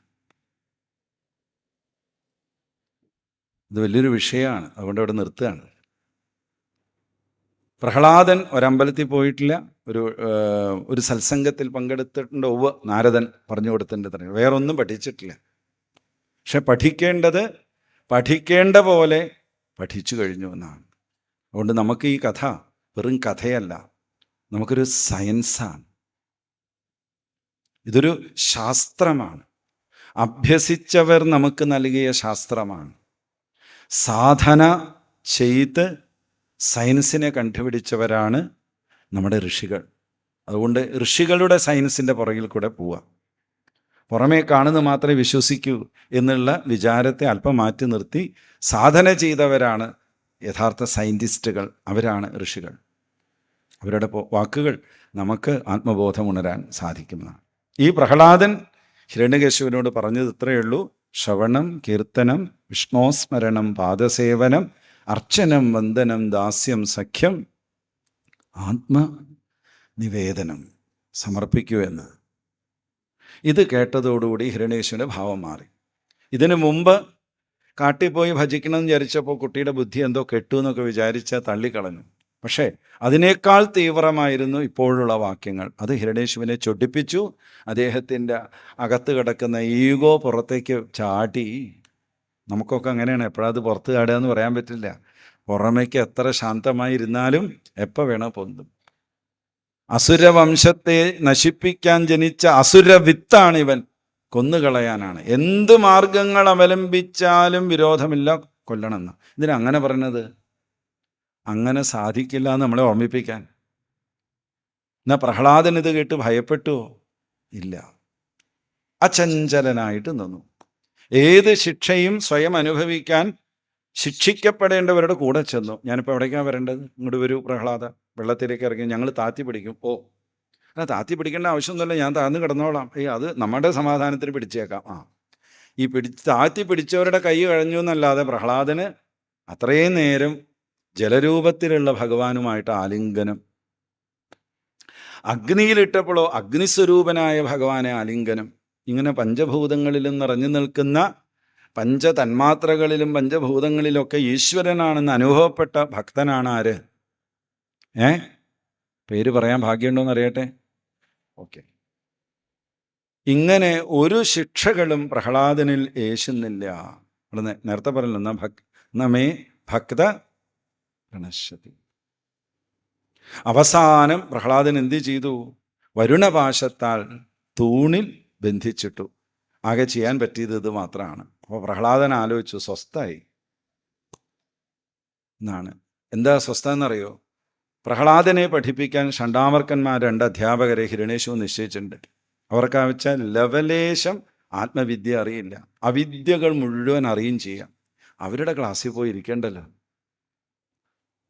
Speaker 1: ഇത് വലിയൊരു വിഷയമാണ്. അതുകൊണ്ട് അവിടെ നിർത്തുകയാണ്. പ്രഹ്ലാദൻ ഒരമ്പലത്തിൽ പോയിട്ടില്ല, ഒരു സത്സംഗത്തിൽ പങ്കെടുത്തിട്ടുണ്ട്. നാരദൻ പറഞ്ഞു കൊടുത്തിട്ടുണ്ട്. വേറൊന്നും പഠിച്ചിട്ടില്ല. പക്ഷെ പഠിക്കേണ്ട പോലെ പഠിച്ചു കഴിഞ്ഞു എന്നാണ്. അതുകൊണ്ട് നമുക്ക് ഈ കഥ വെറും കഥയല്ല, നമുക്കൊരു സയൻസാണ്. ഇതൊരു ശാസ്ത്രമാണ്. അഭ്യസിച്ചവർ നമുക്ക് നൽകിയ ശാസ്ത്രമാണ്. സാധന ചെയ്ത് സയൻസിനെ കണ്ടുപിടിച്ചവരാണ് നമ്മുടെ ഋഷികൾ. അതുകൊണ്ട് ഋഷികളുടെ സയൻസിൻ്റെ പുറകിൽ കൂടെ പോവുക. പുറമേ കാണുന്നത് മാത്രമേ വിശ്വസിക്കൂ എന്നുള്ള വിചാരത്തെ അല്പം മാറ്റി നിർത്തി സാധന ചെയ്തവരാണ് യഥാർത്ഥ സയൻറ്റിസ്റ്റുകൾ. അവരാണ് ഋഷികൾ. അവരുടെ വാക്കുകൾ നമുക്ക് ആത്മബോധം ഉണരാൻ സാധിക്കുന്നതാണ്. ഈ പ്രഹ്ലാദൻ ഹിരണ്യകശിപുവിനോട് പറഞ്ഞത് ഇത്രയേ ഉള്ളൂ: ശ്രവണം, കീർത്തനം, വിഷ്ണോസ്മരണം, പാദസേവനം, അർച്ചനം, വന്ദനം, ദാസ്യം, സഖ്യം, ആത്മനിവേദനം സമർപ്പിക്കൂ എന്ന്. ഇത് കേട്ടതോടുകൂടി ഹിരണ്യകശിപുവിൻ്റെ ഭാവം മാറി. ഇതിനു മുമ്പ് കാട്ടിപ്പോയി ഭജിക്കണമെന്ന് വിചാരിച്ചപ്പോൾ കുട്ടിയുടെ ബുദ്ധി എന്തോ കെട്ടു എന്നൊക്കെ വിചാരിച്ച് തള്ളിക്കളഞ്ഞു. പക്ഷേ അതിനേക്കാൾ തീവ്രമായിരുന്നു ഇപ്പോഴുള്ള വാക്യങ്ങൾ. അത് ഹിരണ്യകശിപുവിനെ ചൊടിപ്പിച്ചു. അദ്ദേഹത്തിൻ്റെ അകത്ത് കിടക്കുന്ന ഈഗോ പുറത്തേക്ക് ചാടി. നമുക്കൊക്കെ അങ്ങനെയാണ്. എപ്പോഴത് പുറത്ത് ചാടുക എന്ന് പറയാൻ പറ്റില്ല. പുറമേക്ക് എത്ര ശാന്തമായിരുന്നാലും എപ്പോൾ വേണോ പൊന്തും. അസുരവംശത്തെ നശിപ്പിക്കാൻ ജനിച്ച അസുരവിത്താണ് ഇവൻ. കൊന്നുകളയാനാണ്. എന്ത് മാർഗങ്ങൾ അവലംബിച്ചാലും വിരോധമില്ല, കൊല്ലണമെന്ന്. ഇതിനങ്ങനെ പറഞ്ഞത്? അങ്ങനെ സാധിക്കില്ല എന്ന് നമ്മളെ ഓർമ്മിപ്പിക്കാൻ. എന്നാൽ പ്രഹ്ലാദൻ ഇത് കേട്ട് ഭയപ്പെട്ടുവോ? ഇല്ല. അചഞ്ചലനായിട്ട് നിന്നു. ഏത് ശിക്ഷയും സ്വയം അനുഭവിക്കാൻ ശിക്ഷിക്കപ്പെടേണ്ടവരുടെ കൂടെ ചെന്നു. ഞാനിപ്പോൾ എവിടേക്കാണ് വരേണ്ടത്? ഇങ്ങോട്ട് വരൂ പ്രഹ്ലാദ, വെള്ളത്തിലേക്ക് ഇറങ്ങി, ഞങ്ങൾ താത്തി പിടിക്കും. ഓ, അല്ല, താത്തി പിടിക്കേണ്ട ആവശ്യമൊന്നുമില്ല, ഞാൻ താഴ്ന്ന് കിടന്നോളാം. അത് നമ്മുടെ സമാധാനത്തിന് പിടിച്ചേക്കാം. ഈ താത്തി പിടിച്ചവരുടെ കൈ കഴിഞ്ഞു എന്നല്ലാതെ പ്രഹ്ലാദന് അത്രയും നേരം ജലരൂപത്തിലുള്ള ഭഗവാനുമായിട്ട് ആലിംഗനം. അഗ്നിയിലിട്ടപ്പോഴോ അഗ്നിസ്വരൂപനായ ഭഗവാനെ ആലിംഗനം. ഇങ്ങനെ പഞ്ചഭൂതങ്ങളിലും നിറഞ്ഞു നിൽക്കുന്ന, പഞ്ചതന്മാത്രകളിലും പഞ്ചഭൂതങ്ങളിലൊക്കെ ഈശ്വരനാണെന്ന് അനുഭവപ്പെട്ട ഭക്തനാണ് ആര്? പേര് പറയാൻ ഭാഗ്യമുണ്ടോയെന്ന് അറിയട്ടെ. ഓക്കെ. ഇങ്ങനെ ഒരു ശിക്ഷകളും പ്രഹ്ലാദനിൽ യേശുന്നില്ല. നേരത്തെ പറഞ്ഞല്ലോ, നമേ ഭക്ത ഗണശതി. അവസാനം പ്രഹ്ലാദൻ എന്ത് ചെയ്തു? വരുണപാശത്താൽ തൂണിൽ ബന്ധിച്ചിട്ടു. ആകെ ചെയ്യാൻ പറ്റിയത് ഇത് മാത്രമാണ്. അപ്പോൾ പ്രഹ്ലാദൻ ആലോചിച്ചു, സ്വസ്ഥായി. എന്നാണ്. എന്താ സ്വസ്ഥ എന്നറിയോ? പ്രഹ്ലാദനെ പഠിപ്പിക്കാൻ ഷണ്ടാമർക്കന്മാർ 2 അധ്യാപകരെ ഹിരണ്യേശ്വരൻ നിശ്ചയിച്ചിട്ടുണ്ട്. അവർക്കാ വെച്ചാൽ ലവലേശം ആത്മവിദ്യ അറിയില്ല, അവിദ്യകൾ മുഴുവൻ അറിയും ചെയ്യാം. അവരുടെ ക്ലാസ്സിൽ പോയി ഇരിക്കേണ്ടല്ലോ,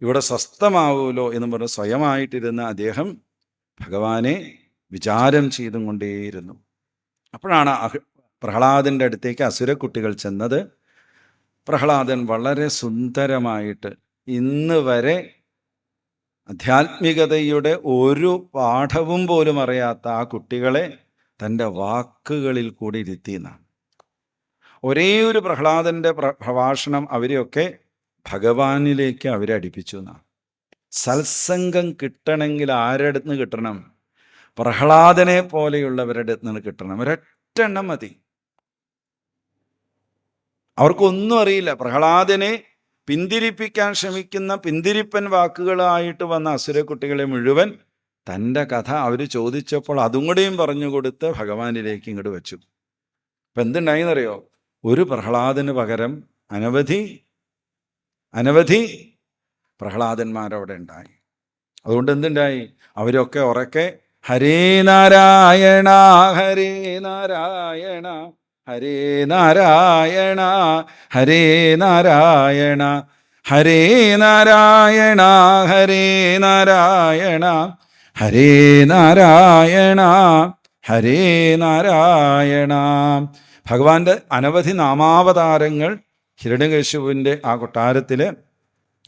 Speaker 1: ഇവിടെ സ്വസ്ഥമാവുമല്ലോ എന്ന് പറഞ്ഞ് സ്വയമായിട്ടിരുന്ന അദ്ദേഹം ഭഗവാനെ വിചാരം ചെയ്തും കൊണ്ടേയിരുന്നു. അപ്പോഴാണ് പ്രഹ്ലാദൻ്റെ അടുത്തേക്ക് അസുരക്കുട്ടികൾ ചെന്നത്. പ്രഹ്ലാദൻ വളരെ സുന്ദരമായിട്ട് ഇന്ന് വരെ ആധ്യാത്മികതയുടെ ഒരു പാഠവും പോലും അറിയാത്ത ആ കുട്ടികളെ തൻ്റെ വാക്കുകളിൽ കൂടി ഇരുത്തിയെന്നാണ്. ഒരേ ഒരു പ്രഹ്ലാദൻ്റെ പ്രഭാഷണം അവരെയൊക്കെ ഭഗവാനിലേക്ക് അവരെ അടുപ്പിച്ചു എന്നാണ്. സത്സംഗം കിട്ടണമെങ്കിൽ ആരുടെ അടുത്ത് കിട്ടണം? പ്രഹ്ലാദനെ പോലെയുള്ളവരുടെ അടുത്ത് കിട്ടണം. ഒരൊറ്റെണ്ണം മതി. അവർക്കൊന്നും അറിയില്ല. പ്രഹ്ലാദനെ പിന്തിരിപ്പിക്കാൻ ശ്രമിക്കുന്ന പിന്തിരിപ്പൻ വാക്കുകളായിട്ട് വന്ന അസുരക്കുട്ടികളെ മുഴുവൻ തൻ്റെ കഥ അവർ ചോദിച്ചപ്പോൾ അതും കൂടെയും പറഞ്ഞു കൊടുത്ത് ഭഗവാനിലേക്ക് ഇങ്ങോട്ട് വെച്ചു. അപ്പം എന്തുണ്ടായിന്നറിയോ? ഒരു പ്രഹ്ലാദന് പകരം അനവധി പ്രഹ്ലാദന്മാരവിടെ ഉണ്ടായി. അതുകൊണ്ട് എന്തുണ്ടായി? അവരൊക്കെ ഉറക്കെ ഹരേ നാരായണ ഹരേ നാരായണ ഹരേ നാരായണ ഹരേ നാരായണ ഹരേ നാരായണ ഹരേ നാരായണ ഹരേ നാരായണ ഹരേ നാരായണ. ഭഗവാന്റെ അനവധി നാമാവതാരങ്ങൾ ഹിരണ്യകശിപുവിൻ്റെ ആ കൊട്ടാരത്തിൽ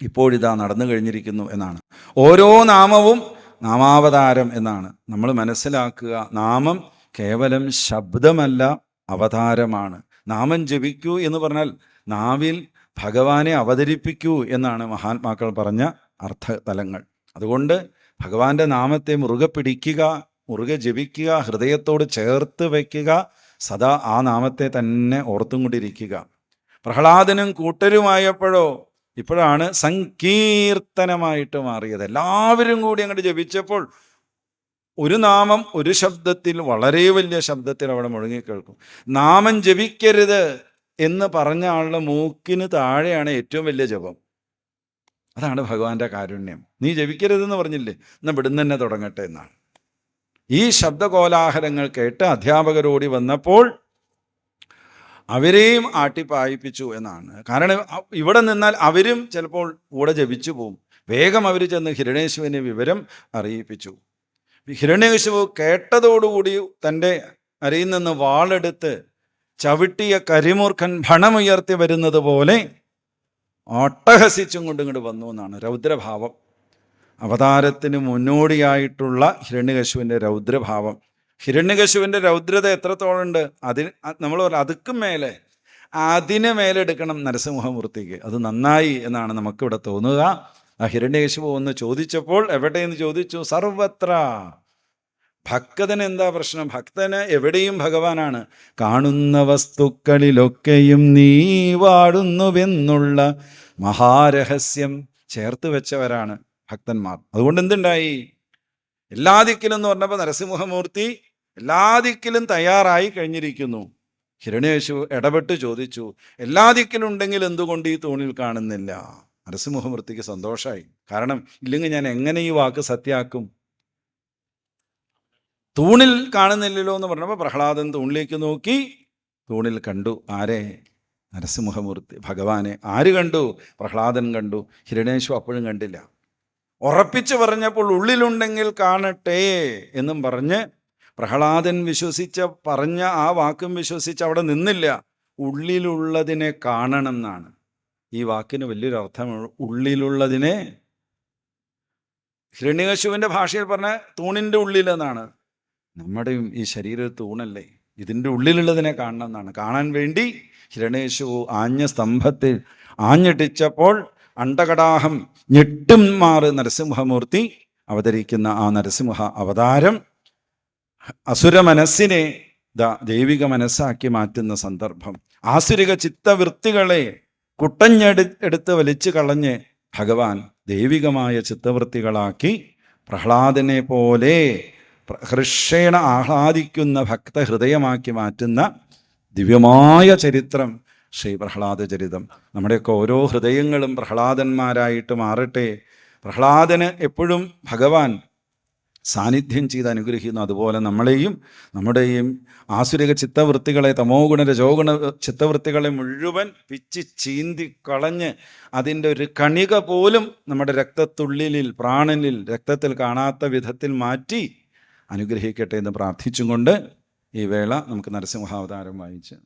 Speaker 1: ഇപ്പോഴിതാ നടന്നു കഴിഞ്ഞിരിക്കുന്നു എന്നാണ്. ഓരോ നാമവും നാമാവതാരം എന്നാണ് നമ്മൾ മനസ്സിലാക്കുക. നാമം കേവലം ശബ്ദമല്ല, അവതാരമാണ്. നാമം ജപിക്കൂ എന്ന് പറഞ്ഞാൽ നാവിൽ ഭഗവാനെ അവതരിപ്പിക്കൂ എന്നാണ് മഹാത്മാക്കൾ പറഞ്ഞ അർത്ഥതലങ്ങൾ. അതുകൊണ്ട് ഭഗവാന്റെ നാമത്തെ മുറുകെ പിടിക്കുക, മുറുകെ ജപിക്കുക, ഹൃദയത്തോട് ചേർത്ത് വയ്ക്കുക, സദാ ആ നാമത്തെ തന്നെ ഓർത്തും കൊണ്ടിരിക്കുക. പ്രഹ്ലാദനും കൂട്ടരുമായപ്പോഴോ ഇപ്പോഴാണ് സങ്കീർത്തനമായിട്ട് മാറിയത്. എല്ലാവരും കൂടി അങ്ങോട്ട് ജപിച്ചപ്പോൾ ഒരു നാമം ഒരു ശബ്ദത്തിൽ, വളരെ വലിയ ശബ്ദത്തിൽ അവിടെ മുഴങ്ങിക്കേൾക്കും. നാമം ജപിക്കരുത് എന്ന് പറഞ്ഞ ആളുടെ മൂക്കിന് താഴെയാണ് ഏറ്റവും വലിയ ജപം. അതാണ് ഭഗവാന്റെ കാരുണ്യം. നീ ജപിക്കരുതെന്ന് പറഞ്ഞില്ലേ, എന്നാൽ ഇവിടുന്ന് തന്നെ തുടങ്ങട്ടെ എന്നാണ്. ഈ ശബ്ദകോലാഹലങ്ങൾ കേട്ട് അധ്യാപകരോടി വന്നപ്പോൾ അവരെയും ആട്ടിപ്പായിപ്പിച്ചു എന്നാണ്. കാരണം ഇവിടെ നിന്നാൽ അവരും ചിലപ്പോൾ കൂടെ ജപിച്ചു പോവും. വേഗം അവർ ചെന്ന് ഹിരണ്യേശ്വരനെ വിവരം അറിയിപ്പിച്ചു. ഹിരണ്യകശിപു കേട്ടതോടുകൂടി തൻ്റെ അരയിൽ നിന്ന് വാളെടുത്ത് ചവിട്ടിയ കരിമൂർഖൻ ഭണമുയർത്തി വരുന്നത് പോലെ അട്ടഹസിച്ചും കൊണ്ട് ഇങ്ങോട്ട് വന്നു എന്നാണ്. രൗദ്രഭാവം, അവതാരത്തിന് മുന്നോടിയായിട്ടുള്ള ഹിരണ്യകശിപുവിൻ്റെ രൗദ്രഭാവം. ഹിരണ്യകശിപുവിൻ്റെ രൗദ്രത എത്രത്തോളമുണ്ട്? അതിന് നമ്മൾ പറയാം അതുക്കും മേലെ, അതിനെ മേലെ എടുക്കണം നരസിംഹമൂർത്തിക്ക്. അത് നന്നായി എന്നാണ് നമുക്കിവിടെ തോന്നുക. ആ ഹിരണ്യകശിപു ഒന്ന് ചോദിച്ചപ്പോൾ എവിടെയെന്ന് ചോദിച്ചു? സർവത്ര. ഭക്തന് എന്താ പ്രശ്നം? ഭക്തന് എവിടെയും ഭഗവാനാണ്. കാണുന്ന വസ്തുക്കളിലൊക്കെയും നീ വാഴുന്നുവെന്നുള്ള മഹാരഹസ്യം ചേർത്ത് വെച്ചവരാണ് ഭക്തന്മാർ. അതുകൊണ്ട് എന്തുണ്ടായി? എല്ലാ ദിക്കിലും എന്ന് പറഞ്ഞപ്പോൾ നരസിംഹമൂർത്തി എല്ലാ ദിക്കിലും തയ്യാറായി കഴിഞ്ഞിരിക്കുന്നു. ഹിരണ്യകശിപു ഇടപെട്ട് ചോദിച്ചു, എല്ലാ ദിക്കിലും ഉണ്ടെങ്കിൽ എന്തുകൊണ്ട് ഈ തൂണിൽ കാണുന്നില്ല? നരസിംഹമൂർത്തിക്ക് സന്തോഷമായി. കാരണം ഇല്ലെങ്കിൽ ഞാൻ എങ്ങനെ ഈ വാക്ക് സത്യാക്കും? തൂണിൽ കാണുന്നില്ലല്ലോ എന്ന് പറഞ്ഞപ്പോൾ പ്രഹ്ലാദൻ തൂണിലേക്ക് നോക്കി. തൂണിൽ കണ്ടു. ആരെ? നരസിംഹമൂർത്തി, ഭഗവാനെ. ആര് കണ്ടു? പ്രഹ്ലാദൻ കണ്ടു. ഹിരണ്യേശ്വരൻ അപ്പോഴും കണ്ടില്ല. ഉറപ്പിച്ചു പറഞ്ഞപ്പോൾ ഉള്ളിലുണ്ടെങ്കിൽ കാണട്ടെ എന്നും പറഞ്ഞ് പ്രഹ്ലാദൻ പറഞ്ഞ ആ വാക്കും വിശ്വസിച്ച് അവിടെ നിന്നില്ല. ഉള്ളിലുള്ളതിനെ കാണണം എന്നാണ് ഈ വാക്കിന് വലിയൊരു അർത്ഥമാണ്. ഉള്ളിലുള്ളതിനെ ഹിരണ്യകശിപുവിൻ്റെ ഭാഷയിൽ പറഞ്ഞ തൂണിൻ്റെ ഉള്ളിലെന്നാണ്. നമ്മുടെയും ഈ ശരീര തൂണല്ലേ, ഇതിൻ്റെ ഉള്ളിലുള്ളതിനെ കാണണം എന്നാണ്. കാണാൻ വേണ്ടി ഹിരണ്യകശിപു ആഞ്ഞ സ്തംഭത്തിൽ ആഞ്ഞിട്ടിച്ചപ്പോൾ അണ്ടകടാഹം ഞെട്ടും മാറ് നരസിംഹമൂർത്തി അവതരിക്കുന്ന ആ നരസിംഹ അവതാരം അസുര മനസ്സിനെ ദൈവിക മനസ്സാക്കി മാറ്റുന്ന സന്ദർഭം. ആസുരിക ചിത്തവൃത്തികളെ കുട്ടഞ്ഞെടുത്ത് വലിച്ചു കളഞ്ഞ് ഭഗവാൻ ദൈവികമായ ചിത്തവൃത്തികളാക്കി പ്രഹ്ലാദനെ പോലെ ഹൃഷേണ ആഹ്ലാദിക്കുന്ന ഭക്തഹൃദയമാക്കി മാറ്റുന്ന ദിവ്യമായ ചരിത്രം ശ്രീ പ്രഹ്ലാദചരിതം. നമ്മുടെയൊക്കെ ഓരോ ഹൃദയങ്ങളും പ്രഹ്ലാദന്മാരായിട്ട് മാറട്ടെ. പ്രഹ്ലാദന് എപ്പോഴും ഭഗവാൻ സാന്നിധ്യം ചെയ്ത് അനുഗ്രഹിക്കുന്നു. അതുപോലെ നമ്മളെയും നമ്മുടെയും ആസുരിക ചിത്തവൃത്തികളെ, തമോ ഗുണ രജോ ഗുണ ചിത്തവൃത്തികളെ മുഴുവൻ പിച്ചി ചീന്തി കളഞ്ഞ് അതിൻ്റെ ഒരു കണിക പോലും നമ്മുടെ രക്തത്തുള്ളിലിൽ, പ്രാണനിൽ, രക്തത്തിൽ കാണാത്ത വിധത്തിൽ മാറ്റി അനുഗ്രഹിക്കട്ടെ എന്ന് പ്രാർത്ഥിച്ചുകൊണ്ട് ഈ വേള നമുക്ക് നരസിംഹാവതാരം വായിച്ച്